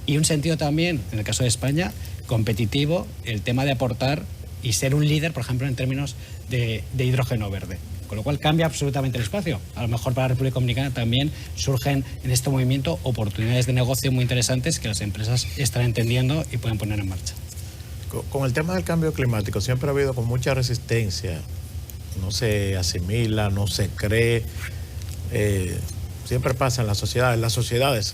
y un sentido también, en el caso de España, competitivo, el tema de aportar y ser un líder, por ejemplo, en términos de hidrógeno verde. Con lo cual cambia absolutamente el espacio. A lo mejor para la República Dominicana también surgen en este movimiento oportunidades de negocio muy interesantes que las empresas están entendiendo y pueden poner en marcha. Con el tema del cambio climático siempre ha habido con mucha resistencia. No se asimila, no se cree. Siempre pasa en las sociedades,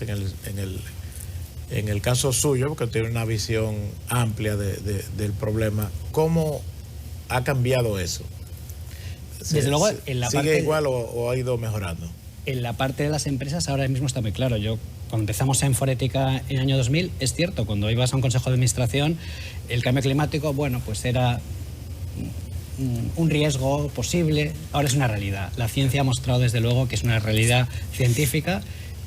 en el caso suyo, porque tiene una visión amplia del problema. ¿Cómo ha cambiado eso? Desde luego, en la parte... ¿Sigue igual o ha ido mejorando? En la parte de las empresas ahora mismo está muy claro. Yo, cuando empezamos en Forética en el año 2000, es cierto, cuando ibas a un consejo de administración, el cambio climático, bueno, pues era un riesgo posible. Ahora es una realidad. La ciencia ha mostrado, desde luego, que es una realidad científica.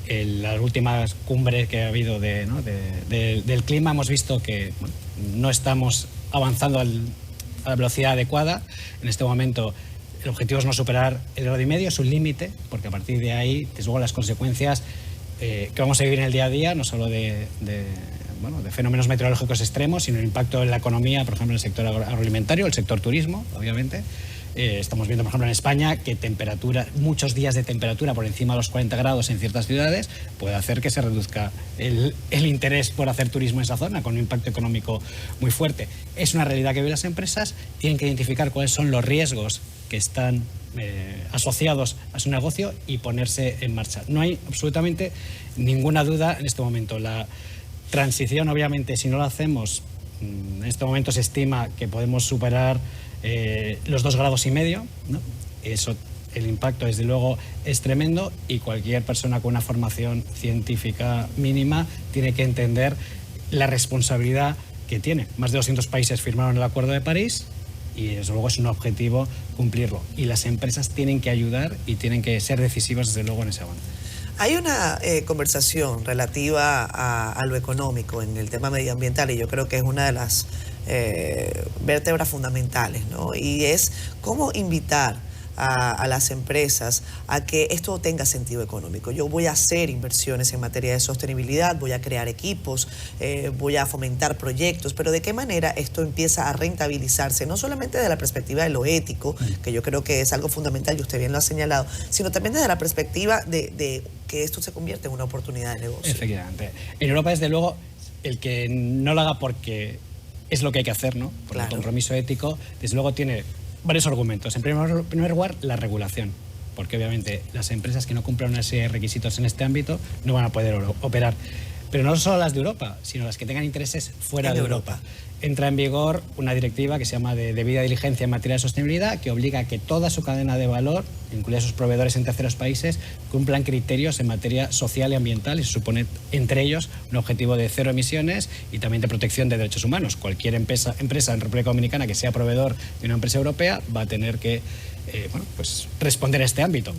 En las últimas cumbres que ha habido del clima hemos visto que bueno, no estamos avanzando a la velocidad adecuada. En este momento el objetivo es no superar el 1,5 grados, es un límite, porque a partir de ahí, desde luego, las consecuencias que vamos a vivir en el día a día, no solo de fenómenos meteorológicos extremos, sino el impacto en la economía, por ejemplo, en el sector agroalimentario, el sector turismo, obviamente. Estamos viendo, por ejemplo, en España, que muchos días de temperatura por encima de los 40 grados en ciertas ciudades puede hacer que se reduzca el interés por hacer turismo en esa zona, con un impacto económico muy fuerte. Es una realidad que viven las empresas, tienen que identificar cuáles son los riesgos que están asociados a su negocio y ponerse en marcha. No hay absolutamente ninguna duda en este momento. La transición, obviamente, si no la hacemos, en este momento se estima que podemos superar los 2,5 grados, ¿no? Eso, el impacto, desde luego, es tremendo, y cualquier persona con una formación científica mínima tiene que entender la responsabilidad que tiene. Más de 200 países firmaron el Acuerdo de París y, desde luego, es un objetivo cumplirlo. Y las empresas tienen que ayudar y tienen que ser decisivas, desde luego, en ese avance. Hay una conversación relativa a lo económico en el tema medioambiental, y yo creo que es una de las vértebras fundamentales, ¿no? Y es cómo invitar a las empresas a que esto tenga sentido económico. Yo voy a hacer inversiones en materia de sostenibilidad, voy a crear equipos, voy a fomentar proyectos, pero ¿de qué manera esto empieza a rentabilizarse? No solamente desde la perspectiva de lo ético, que yo creo que es algo fundamental y usted bien lo ha señalado, sino también desde la perspectiva de que esto se convierte en una oportunidad de negocio. Efectivamente. En Europa, desde luego, el que no lo haga porque es lo que hay que hacer, ¿no? Por el compromiso ético, desde luego tiene varios argumentos. En primer lugar, la regulación, porque obviamente las empresas que no cumplan una serie de requisitos en este ámbito no van a poder operar. Pero no solo las de Europa, sino las que tengan intereses fuera de Europa. Entra en vigor una directiva que se llama de debida diligencia en materia de sostenibilidad, que obliga a que toda su cadena de valor, incluida sus proveedores en terceros países, cumplan criterios en materia social y ambiental, y se supone, entre ellos, un objetivo de 0 emisiones y también de protección de derechos humanos. Cualquier empresa en República Dominicana que sea proveedor de una empresa europea va a tener que pues responder a este ámbito.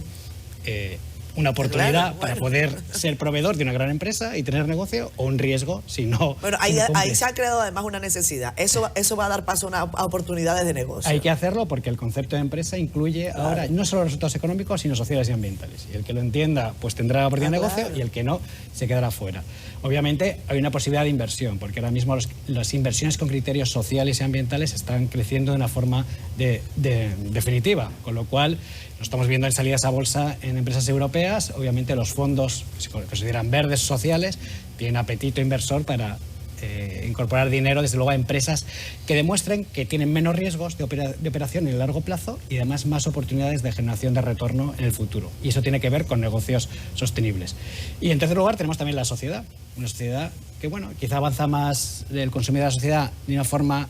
Una oportunidad para poder ser proveedor de una gran empresa y tener negocio, o un riesgo si no. Bueno, ahí se ha creado además una necesidad. Eso va a dar paso a oportunidades de negocio. Hay que hacerlo porque el concepto de empresa incluye ahora no solo resultados económicos, sino sociales y ambientales. Y el que lo entienda, pues tendrá la oportunidad de negocio, y el que no, se quedará fuera. Obviamente hay una posibilidad de inversión, porque ahora mismo las inversiones con criterios sociales y ambientales están creciendo de una forma definitiva, con lo cual lo estamos viendo en salidas a bolsa en empresas europeas. Obviamente los fondos que se consideran verdes sociales tienen apetito inversor para incorporar dinero, desde luego, a empresas que demuestren que tienen menos riesgos de operación en el largo plazo, y además más oportunidades de generación de retorno en el futuro. Y eso tiene que ver con negocios sostenibles. Y en tercer lugar tenemos también la sociedad. Una sociedad que, bueno, quizá avanza más, el consumidor de la sociedad, de una forma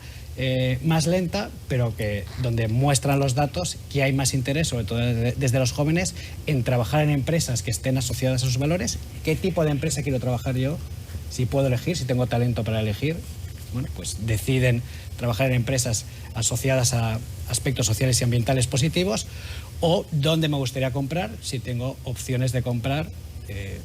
más lenta, pero que donde muestran los datos que hay más interés, sobre todo desde los jóvenes, en trabajar en empresas que estén asociadas a sus valores. ¿Qué tipo de empresa quiero trabajar yo? Si puedo elegir, si tengo talento para elegir, bueno, pues deciden trabajar en empresas asociadas a aspectos sociales y ambientales positivos, o dónde me gustaría comprar, si tengo opciones de comprar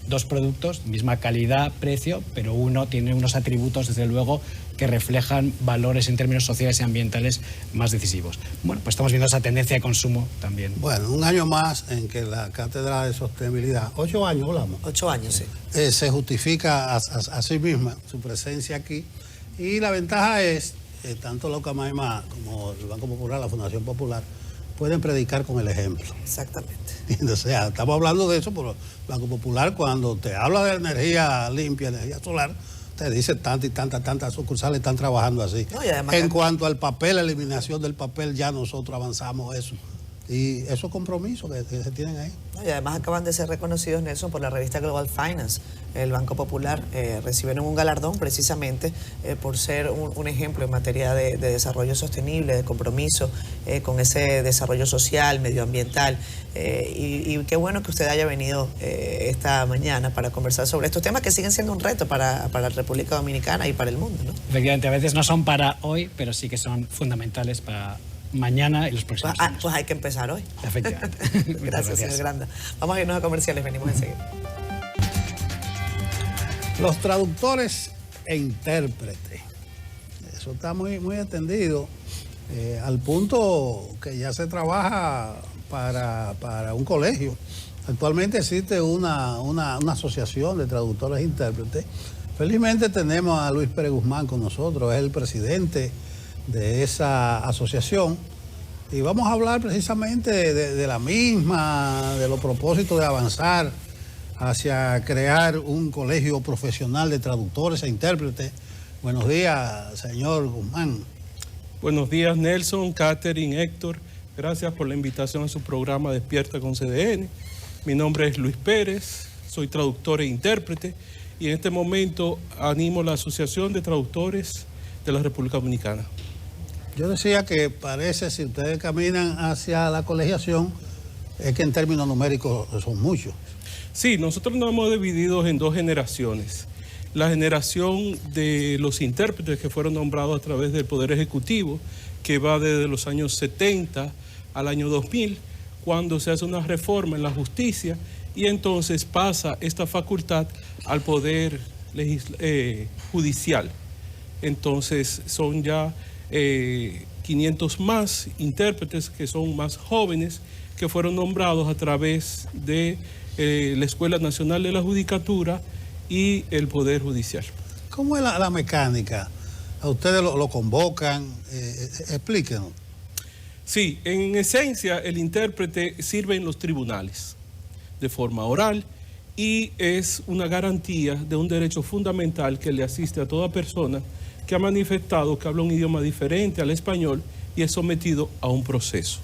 dos productos, misma calidad, precio, pero uno tiene unos atributos, desde luego, que reflejan valores en términos sociales y ambientales más decisivos. Bueno, pues estamos viendo esa tendencia de consumo también. Bueno, un año más en que la Cátedra de Sostenibilidad, 8 años hablamos. 8 años, sí. Se justifica a sí misma su presencia aquí, y la ventaja es, tanto la Ucamaima como el Banco Popular, la Fundación Popular, pueden predicar con el ejemplo. Exactamente. O sea, estamos hablando de eso, pero el Banco Popular, cuando te habla de energía limpia, energía solar, te dice tantas sucursales están trabajando así. No, y además en cuanto al papel, la eliminación del papel, ya nosotros avanzamos eso. Y esos compromisos que se tienen ahí. No, y además acaban de ser reconocidos, Nelson, por la revista Global Finance. El Banco Popular recibieron un galardón precisamente por ser un ejemplo en materia de desarrollo sostenible, de compromiso con ese desarrollo social, medioambiental. Y qué bueno que usted haya venido esta mañana para conversar sobre estos temas que siguen siendo un reto para la República Dominicana y para el mundo, ¿no? Efectivamente, a veces no son para hoy, pero sí que son fundamentales para mañana y los próximos años. Pues hay que empezar hoy. Efectivamente. Gracias, señor Granda. Vamos a irnos a comerciales, venimos enseguida. Los traductores e intérpretes. Eso está muy extendido, al punto que ya se trabaja para un colegio. Actualmente existe una asociación de traductores e intérpretes. Felizmente tenemos a Luis Pérez Guzmán con nosotros, es el presidente de esa asociación, y vamos a hablar precisamente de la misma, de los propósitos de avanzar hacia crear un colegio profesional de traductores e intérpretes. Buenos días, señor Guzmán. Buenos días, Nelson, Catherine, Héctor. Gracias por la invitación a su programa Despierta con CDN. Mi nombre es Luis Pérez, soy traductor e intérprete, y en este momento animo la Asociación de Traductores de la República Dominicana. Yo decía que parece, si ustedes caminan hacia la colegiación, es que en términos numéricos son muchos. Sí, nosotros nos hemos dividido en dos generaciones. La generación de los intérpretes que fueron nombrados a través del Poder Ejecutivo, que va desde los años 70 al año 2000, cuando se hace una reforma en la justicia, y entonces pasa esta facultad al Poder Judicial. Entonces son ya 500 más intérpretes que son más jóvenes, que fueron nombrados a través de la Escuela Nacional de la Judicatura y el Poder Judicial. ¿Cómo es la mecánica? ¿A ustedes lo convocan? Explíquenos. Sí, en esencia el intérprete sirve en los tribunales de forma oral y es una garantía de un derecho fundamental que le asiste a toda persona que ha manifestado que habla un idioma diferente al español y es sometido a un proceso.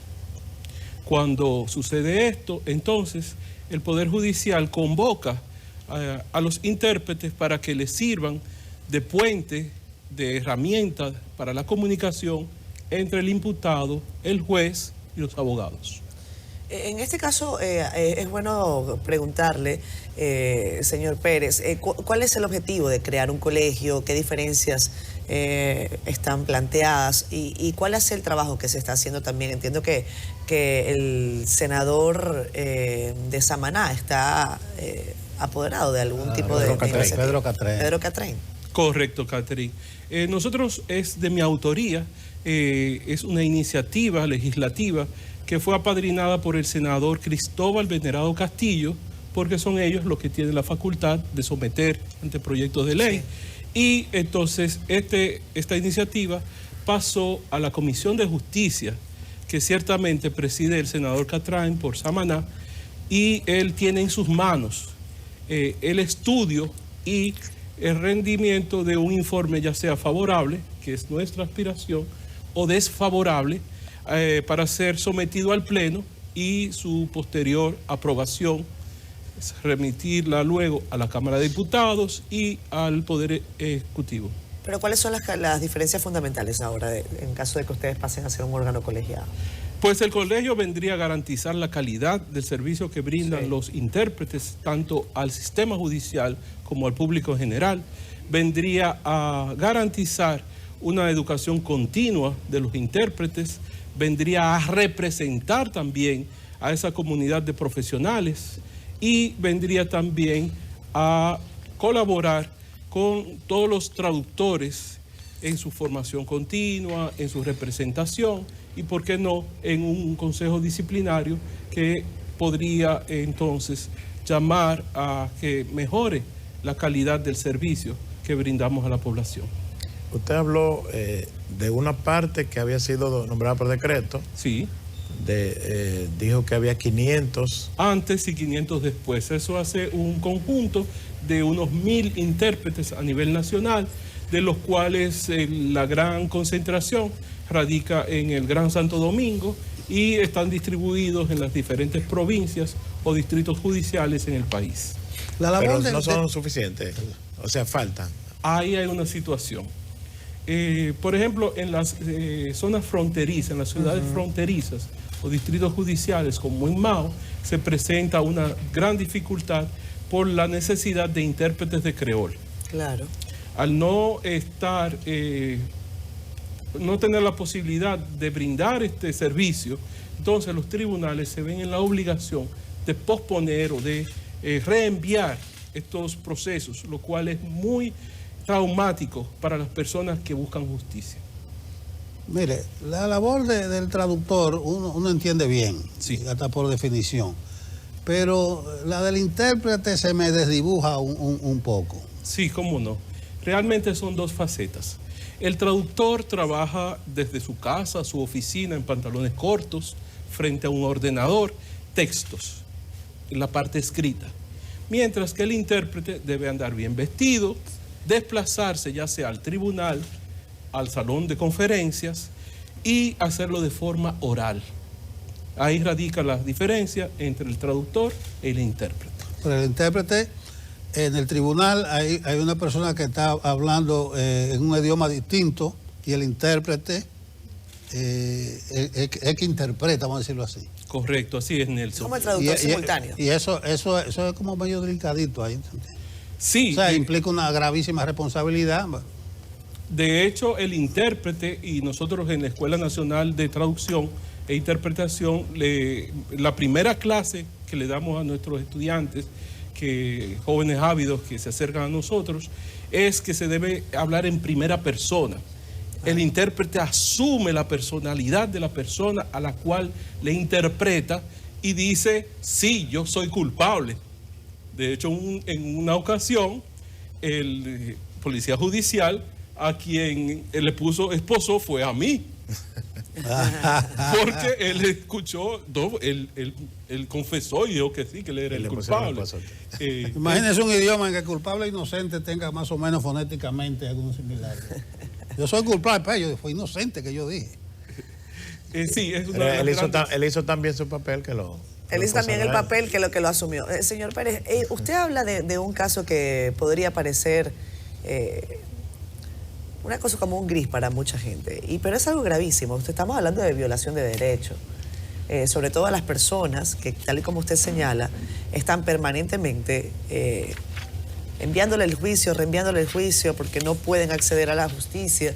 Cuando sucede esto, entonces el Poder Judicial convoca a los intérpretes para que les sirvan de puente, de herramienta para la comunicación entre el imputado, el juez y los abogados. En este caso, es bueno preguntarle, señor Pérez, ¿cuál es el objetivo de crear un colegio? ¿Qué diferencias están planteadas? ¿Y cuál es el trabajo que se está haciendo también? Entiendo que el senador de Samaná está apoderado de algún tipo de Pedro Catrén. Pedro Catrén. Correcto, Catherine. Nosotros es de mi autoría, es una iniciativa legislativa que fue apadrinada por el senador Cristóbal Venerado Castillo, porque son ellos los que tienen la facultad de someter anteproyectos de ley. Sí. Y entonces esta iniciativa pasó a la Comisión de Justicia, que ciertamente preside el senador Catrén por Samaná, y él tiene en sus manos el estudio y el rendimiento de un informe, ya sea favorable, que es nuestra aspiración, o desfavorable, para ser sometido al Pleno y su posterior aprobación, remitirla luego a la Cámara de Diputados y al Poder Ejecutivo. Pero ¿cuáles son las diferencias fundamentales ahora en caso de que ustedes pasen a ser un órgano colegiado? Pues el colegio vendría a garantizar la calidad del servicio que brindan los intérpretes, tanto al sistema judicial como al público en general. Vendría a garantizar una educación continua de los intérpretes, vendría a representar también a esa comunidad de profesionales y vendría también a colaborar con todos los traductores en su formación continua, en su representación y, por qué no, en un consejo disciplinario que podría entonces llamar a que mejore la calidad del servicio que brindamos a la población. Usted habló de una parte que había sido nombrada por decreto. Sí. Dijo que había 500. Antes y 500 después. Eso hace un conjunto de unos 1000 intérpretes a nivel nacional, de los cuales la gran concentración radica en el Gran Santo Domingo y están distribuidos en las diferentes provincias o distritos judiciales en el país. Pero no son suficientes, o sea, faltan. Ahí hay una situación. Por ejemplo, en las zonas fronterizas, en las ciudades fronterizas o distritos judiciales como en Mao, se presenta una gran dificultad por la necesidad de intérpretes de creol. Claro. Al no estar, no tener la posibilidad de brindar este servicio, entonces los tribunales se ven en la obligación de posponer o de reenviar estos procesos, lo cual es muy traumático para las personas que buscan justicia. Mire, la labor del traductor uno entiende bien, sí, hasta por definición, pero la del intérprete se me desdibuja un poco. Sí, cómo no. Realmente son dos facetas. El traductor trabaja desde su casa, su oficina, en pantalones cortos, frente a un ordenador, textos, en la parte escrita. Mientras que el intérprete debe andar bien vestido, desplazarse ya sea al tribunal, al salón de conferencias y hacerlo de forma oral. Ahí radica la diferencia entre el traductor y el intérprete. Pero el intérprete, en el tribunal hay una persona que está hablando en un idioma distinto y el intérprete es que interpreta, vamos a decirlo así. Correcto, así es, Nelson. Como el traductor simultáneo. Y eso es como medio delicadito ahí. Sí. O sea, implica una gravísima responsabilidad. De hecho, el intérprete, y nosotros en la Escuela Nacional de Traducción e Interpretación, la primera clase que le damos a nuestros estudiantes, jóvenes ávidos que se acercan a nosotros, es que se debe hablar en primera persona. El intérprete asume la personalidad de la persona a la cual le interpreta y dice, sí, yo soy culpable. De hecho, en una ocasión, el policía judicial a quien le puso esposo fue a mí. Porque él escuchó, él confesó y dijo que sí, que él era el culpable. Imagínese un idioma en que el culpable e inocente tenga más o menos fonéticamente algún similar. Yo soy culpable, pero fue inocente que yo dije. Sí, es él hizo también su papel que lo... Él hizo también el papel que lo asumió. Señor Pérez, usted habla de un caso que podría parecer una cosa como un gris para mucha gente, pero es algo gravísimo. Estamos hablando de violación de derechos, sobre todo a las personas que, tal y como usted señala, están permanentemente enviándole el juicio, reenviándole el juicio porque no pueden acceder a la justicia.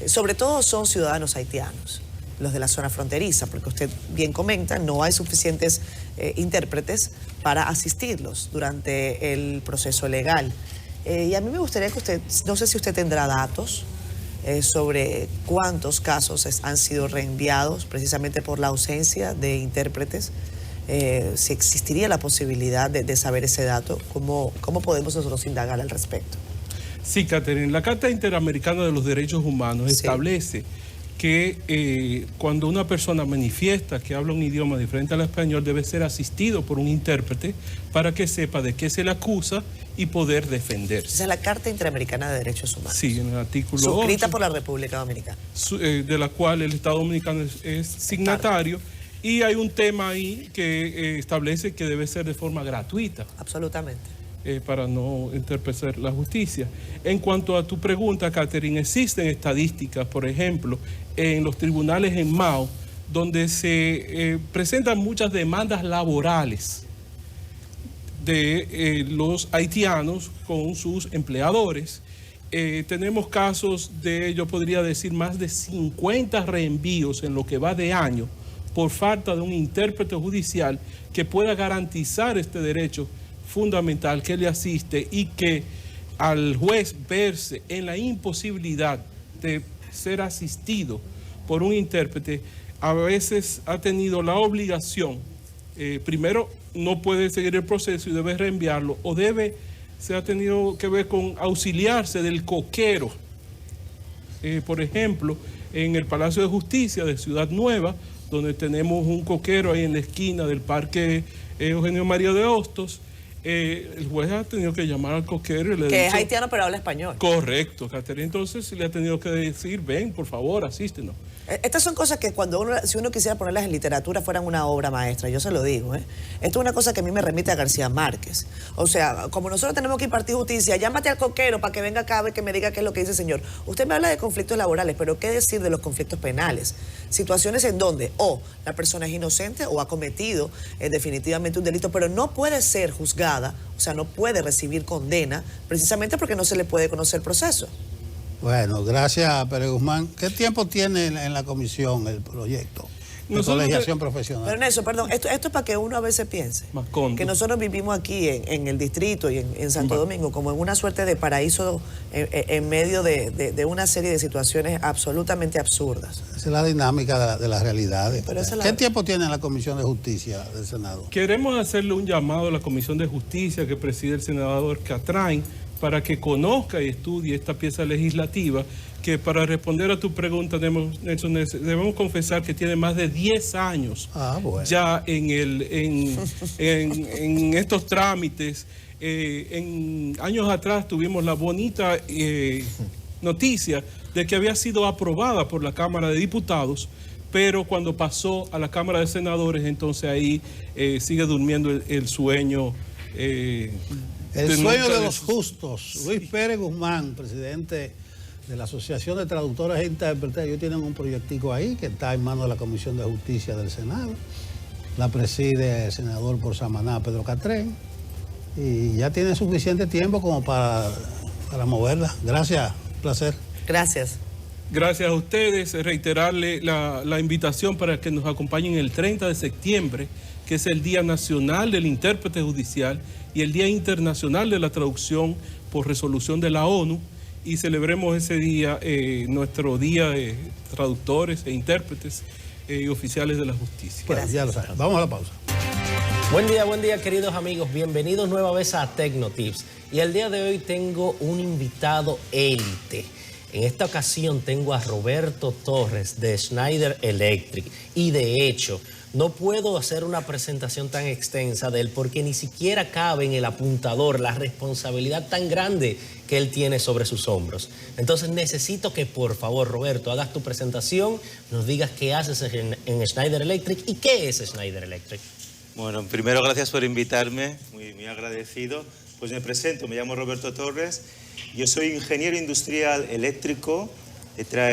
Sobre todo son ciudadanos haitianos, los de la zona fronteriza, porque usted bien comenta, no hay suficientes intérpretes para asistirlos durante el proceso legal. Y a mí me gustaría que usted, no sé si usted tendrá datos sobre cuántos casos han sido reenviados precisamente por la ausencia de intérpretes, si existiría la posibilidad de saber ese dato, ¿cómo podemos nosotros indagar al respecto? Sí, Catherine, la Carta Interamericana de los Derechos Humanos establece que cuando una persona manifiesta que habla un idioma diferente al español, debe ser asistido por un intérprete para que sepa de qué se le acusa y poder defenderse. Esa es la Carta Interamericana de Derechos Humanos. Sí, en el artículo 8. Suscrita por la República Dominicana. De la cual el Estado Dominicano es signatario. Y hay un tema ahí que establece que debe ser de forma gratuita. Absolutamente. Para no interpretar la justicia. En cuanto a tu pregunta, Catherine, existen estadísticas, por ejemplo, en los tribunales en Mao, donde se presentan muchas demandas laborales de los haitianos con sus empleadores tenemos casos de, yo podría decir, más de 50 reenvíos en lo que va de año por falta de un intérprete judicial que pueda garantizar este derecho fundamental que le asiste, y que al juez verse en la imposibilidad de ser asistido por un intérprete, a veces ha tenido la obligación, primero no puede seguir el proceso y debe reenviarlo, o se ha tenido que ver con auxiliarse del coquero. Por ejemplo, en el Palacio de Justicia de Ciudad Nueva, donde tenemos un coquero ahí en la esquina del Parque Eugenio María de Hostos, el juez ha tenido que llamar al coquero y le que es haitiano pero habla español. Correcto, Catherine. Entonces le ha tenido que decir, ven, por favor, asístenos. Estas son cosas que si uno quisiera ponerlas en literatura fueran una obra maestra, yo se lo digo. Esto es una cosa que a mí me remite a García Márquez. O sea, como nosotros tenemos que impartir justicia, llámate al coquero para que venga acá y que me diga qué es lo que dice el señor. Usted me habla de conflictos laborales, pero ¿qué decir de los conflictos penales? Situaciones en donde la persona es inocente o ha cometido definitivamente un delito, pero no puede ser juzgada, o sea, no puede recibir condena, precisamente porque no se le puede conocer el proceso. Bueno, gracias, Pérez Guzmán. ¿Qué tiempo tiene en la comisión el proyecto de colegiación profesional? Pero Nelson, perdón, esto es para que uno a veces piense que nosotros vivimos aquí en el distrito y en Santo Domingo como en una suerte de paraíso en medio de una serie de situaciones absolutamente absurdas. Esa es la dinámica de las realidades. ¿Qué tiempo tiene la Comisión de Justicia del Senado? Queremos hacerle un llamado a la Comisión de Justicia que preside el senador Catrain, para que conozca y estudie esta pieza legislativa, que para responder a tu pregunta, Nelson, debemos confesar que tiene más de 10 años ya en estos trámites. Años atrás tuvimos la bonita noticia de que había sido aprobada por la Cámara de Diputados, pero cuando pasó a la Cámara de Senadores, entonces ahí sigue durmiendo el sueño. El sueño de los justos. Luis Pérez Guzmán, presidente de la Asociación de Traductores e Intérpretes, ellos tienen un proyectico ahí que está en manos de la Comisión de Justicia del Senado. La preside el senador por Samaná, Pedro Catrén, y ya tiene suficiente tiempo como para moverla. Gracias, placer. Gracias. Gracias a ustedes. Reiterarle la invitación para que nos acompañen el 30 de septiembre, que es el Día Nacional del Intérprete Judicial y el Día Internacional de la Traducción por resolución de la ONU, y celebremos ese día, nuestro Día de Traductores e Intérpretes y Oficiales de la Justicia. Pues ya lo saben. Vamos a la pausa. Buen día queridos amigos, bienvenidos nueva vez a Tecnotips, y el día de hoy tengo un invitado élite. En esta ocasión tengo a Roberto Torres de Schneider Electric, y de hecho no puedo hacer una presentación tan extensa de él porque ni siquiera cabe en el apuntador la responsabilidad tan grande que él tiene sobre sus hombros. Entonces necesito que por favor, Roberto, hagas tu presentación, nos digas qué haces en Schneider Electric y qué es Schneider Electric. Bueno, primero gracias por invitarme, muy agradecido. Pues me presento, me llamo Roberto Torres, yo soy ingeniero industrial eléctrico,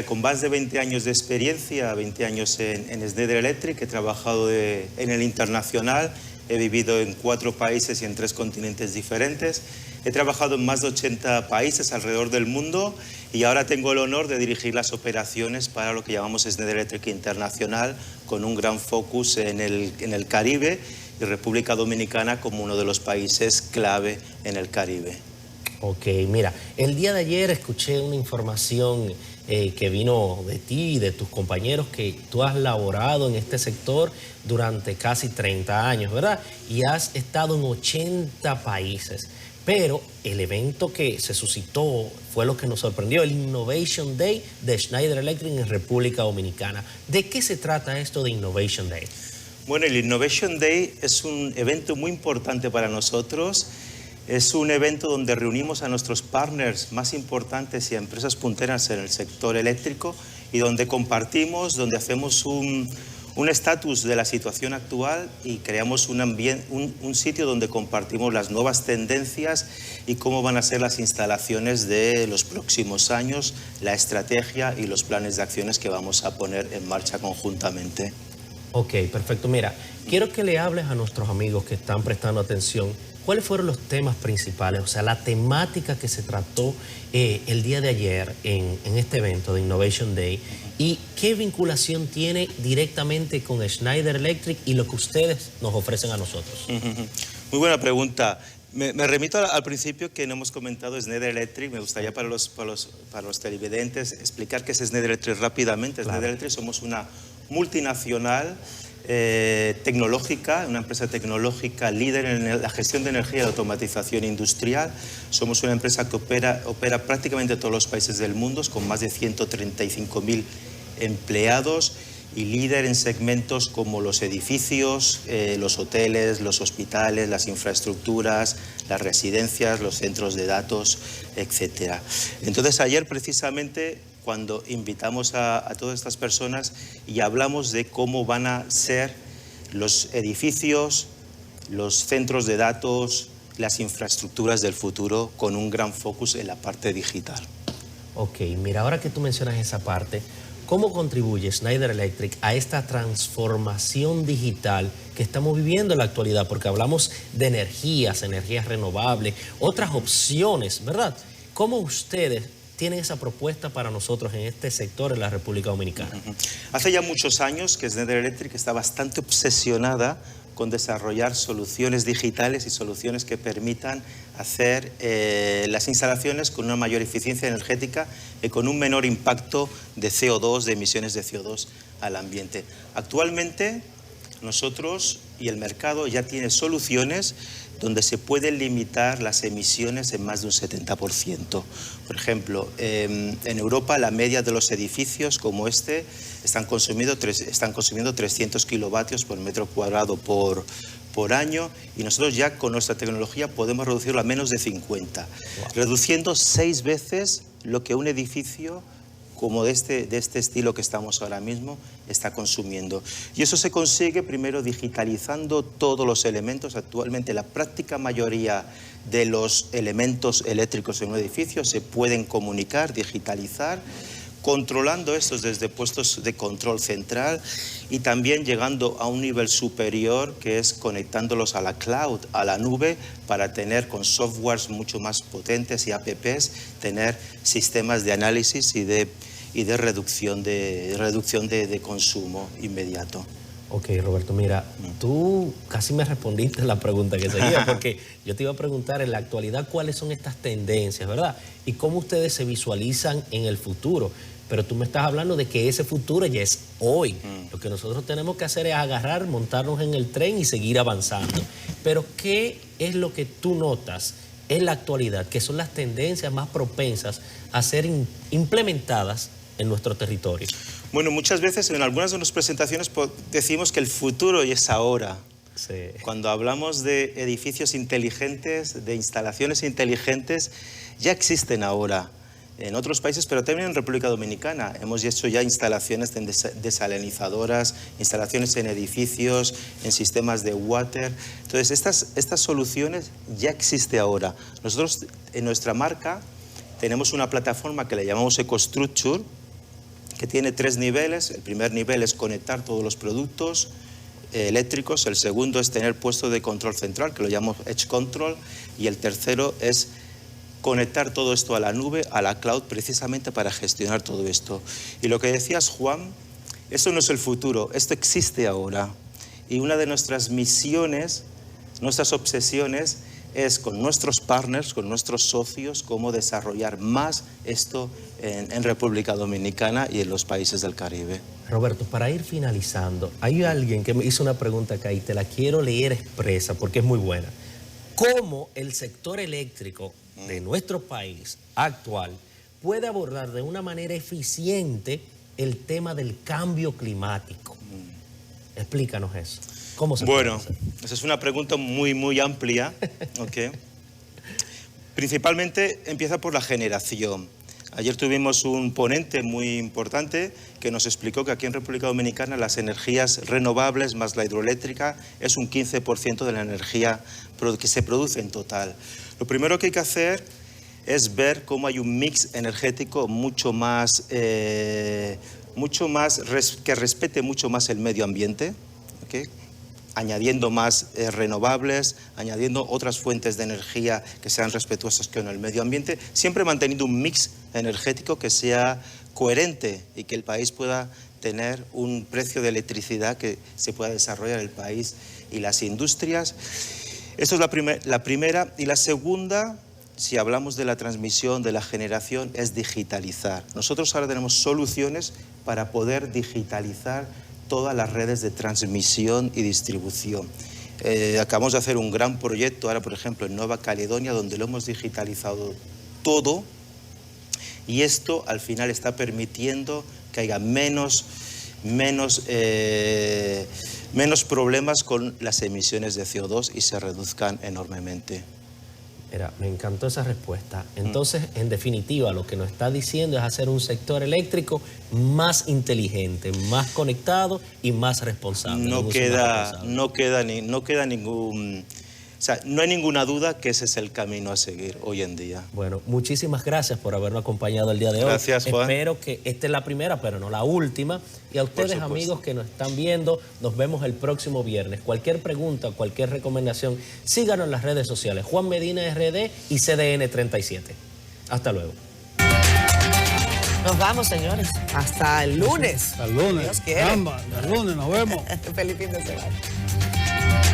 con más de 20 años de experiencia, 20 años en Schneider Electric, he trabajado en el internacional, he vivido en 4 países y en 3 continentes diferentes, he trabajado en más de 80 países alrededor del mundo y ahora tengo el honor de dirigir las operaciones para lo que llamamos Schneider Electric Internacional, con un gran focus en el Caribe y República Dominicana como uno de los países clave en el Caribe. Ok, mira, el día de ayer escuché una información que vino de ti y de tus compañeros, que tú has laborado en este sector durante casi 30 años, ¿verdad? Y has estado en 80 países. Pero el evento que se suscitó fue lo que nos sorprendió, el Innovation Day de Schneider Electric en República Dominicana. ¿De qué se trata esto de Innovation Day? Bueno, el Innovation Day es un evento muy importante para nosotros. Es un evento donde reunimos a nuestros partners más importantes y a empresas punteras en el sector eléctrico y donde compartimos, donde hacemos un estatus de la situación actual y creamos un sitio donde compartimos las nuevas tendencias y cómo van a ser las instalaciones de los próximos años, la estrategia y los planes de acciones que vamos a poner en marcha conjuntamente. Ok, perfecto. Mira, quiero que le hables a nuestros amigos que están prestando atención. ¿Cuáles fueron los temas principales? O sea, la temática que se trató el día de ayer en este evento de Innovation Day, y qué vinculación tiene directamente con Schneider Electric y lo que ustedes nos ofrecen a nosotros. Muy buena pregunta. Me remito al principio que no hemos comentado Schneider Electric. Me gustaría para los televidentes explicar qué es Schneider Electric rápidamente. Claro. Schneider Electric somos una multinacional tecnológica, una empresa tecnológica líder en la gestión de energía y automatización industrial. Somos una empresa que opera prácticamente en todos los países del mundo, con más de 135.000 empleados y líder en segmentos como los edificios, los hoteles, los hospitales, las infraestructuras, las residencias, los centros de datos, etc. Entonces, ayer precisamente, cuando invitamos a todas estas personas y hablamos de cómo van a ser los edificios, los centros de datos, las infraestructuras del futuro, con un gran focus en la parte digital. Ok, mira, ahora que tú mencionas esa parte, ¿cómo contribuye Schneider Electric a esta transformación digital que estamos viviendo en la actualidad? Porque hablamos de energías renovables, otras opciones, ¿verdad? ¿Cómo ustedes tienen esa propuesta para nosotros en este sector en la República Dominicana? Hace ya muchos años que Schneider Electric está bastante obsesionada con desarrollar soluciones digitales y soluciones que permitan hacer las instalaciones con una mayor eficiencia energética y con un menor impacto de CO2, de emisiones de CO2 al ambiente. Actualmente nosotros y el mercado ya tiene soluciones donde se pueden limitar las emisiones en más de un 70%. Por ejemplo, en Europa la media de los edificios como este están consumiendo 300 kilovatios por metro cuadrado por año, y nosotros ya con nuestra tecnología podemos reducirlo a menos de 50, reduciendo 6 veces lo que un edificio como de este estilo que estamos ahora mismo está consumiendo. Y eso se consigue primero digitalizando todos los elementos. Actualmente la práctica mayoría de los elementos eléctricos en un edificio se pueden comunicar, digitalizar, controlando estos desde puestos de control central y también llegando a un nivel superior, que es conectándolos a la cloud, a la nube, para tener con softwares mucho más potentes y apps, tener sistemas de análisis y de reducción de consumo inmediato. Ok, Roberto, mira, tú casi me respondiste la pregunta que seguía, porque yo te iba a preguntar en la actualidad cuáles son estas tendencias, ¿verdad? Y cómo ustedes se visualizan en el futuro. Pero tú me estás hablando de que ese futuro ya es hoy. Lo que nosotros tenemos que hacer es agarrar, montarnos en el tren y seguir avanzando. Pero ¿qué es lo que tú notas en la actualidad, que son las tendencias más propensas a ser implementadas en nuestro territorio? Bueno, muchas veces en algunas de nuestras presentaciones decimos que el futuro ya es ahora. Sí. Cuando hablamos de edificios inteligentes, de instalaciones inteligentes, ya existen ahora en otros países, pero también en República Dominicana. Hemos hecho ya instalaciones desalinizadoras, instalaciones en edificios, en sistemas de water. Entonces, estas soluciones ya existen ahora. Nosotros, en nuestra marca, tenemos una plataforma que le llamamos EcoStructure, que tiene 3 niveles. El primer nivel es conectar todos los productos eléctricos. El segundo es tener puesto de control central, que lo llamamos Edge Control. Y el tercero es conectar todo esto a la nube, a la cloud, precisamente para gestionar todo esto. Y lo que decías, Juan, esto no es el futuro, esto existe ahora. Y una de nuestras misiones, nuestras obsesiones, es con nuestros partners, con nuestros socios, cómo desarrollar más esto en República Dominicana y en los países del Caribe. Roberto, para ir finalizando, hay alguien que me hizo una pregunta acá y te la quiero leer expresa porque es muy buena. ¿Cómo el sector eléctrico de nuestro país actual puede abordar de una manera eficiente el tema del cambio climático? Explícanos eso. ¿Cómo se puede hacer? Esa es una pregunta muy, muy amplia. Okay. Principalmente empieza por la generación. Ayer tuvimos un ponente muy importante que nos explicó que aquí en República Dominicana las energías renovables más la hidroeléctrica es un 15% de la energía que se produce en total. Lo primero que hay que hacer es ver cómo hay un mix energético mucho más que respete mucho más el medio ambiente, ¿okay? Añadiendo más renovables, añadiendo otras fuentes de energía que sean respetuosas con el medio ambiente, siempre manteniendo un mix energético que sea coherente y que el país pueda tener un precio de electricidad que se pueda desarrollar el país y las industrias. Esa es la primera. Y la segunda, si hablamos de la transmisión, de la generación, es digitalizar. Nosotros ahora tenemos soluciones para poder digitalizar todas las redes de transmisión y distribución. Acabamos de hacer un gran proyecto ahora, por ejemplo, en Nueva Caledonia, donde lo hemos digitalizado todo, y esto al final está permitiendo que haya menos problemas con las emisiones de CO2 y se reduzcan enormemente. Mira, me encantó esa respuesta. Entonces, en definitiva, lo que nos está diciendo es hacer un sector eléctrico más inteligente, más conectado y más responsable. No hay ninguna duda que ese es el camino a seguir hoy en día. Bueno, muchísimas gracias por habernos acompañado el día de hoy. Gracias, Juan. Espero que esta es la primera, pero no la última. Y a ustedes, amigos que nos están viendo, nos vemos el próximo viernes. Cualquier pregunta, cualquier recomendación, síganos en las redes sociales. Juan Medina RD y CDN37. Hasta luego. Nos vamos, señores. Hasta el lunes. Hasta el lunes. Dios quiere. Caramba, hasta el lunes, nos vemos. Feliz fin de semana.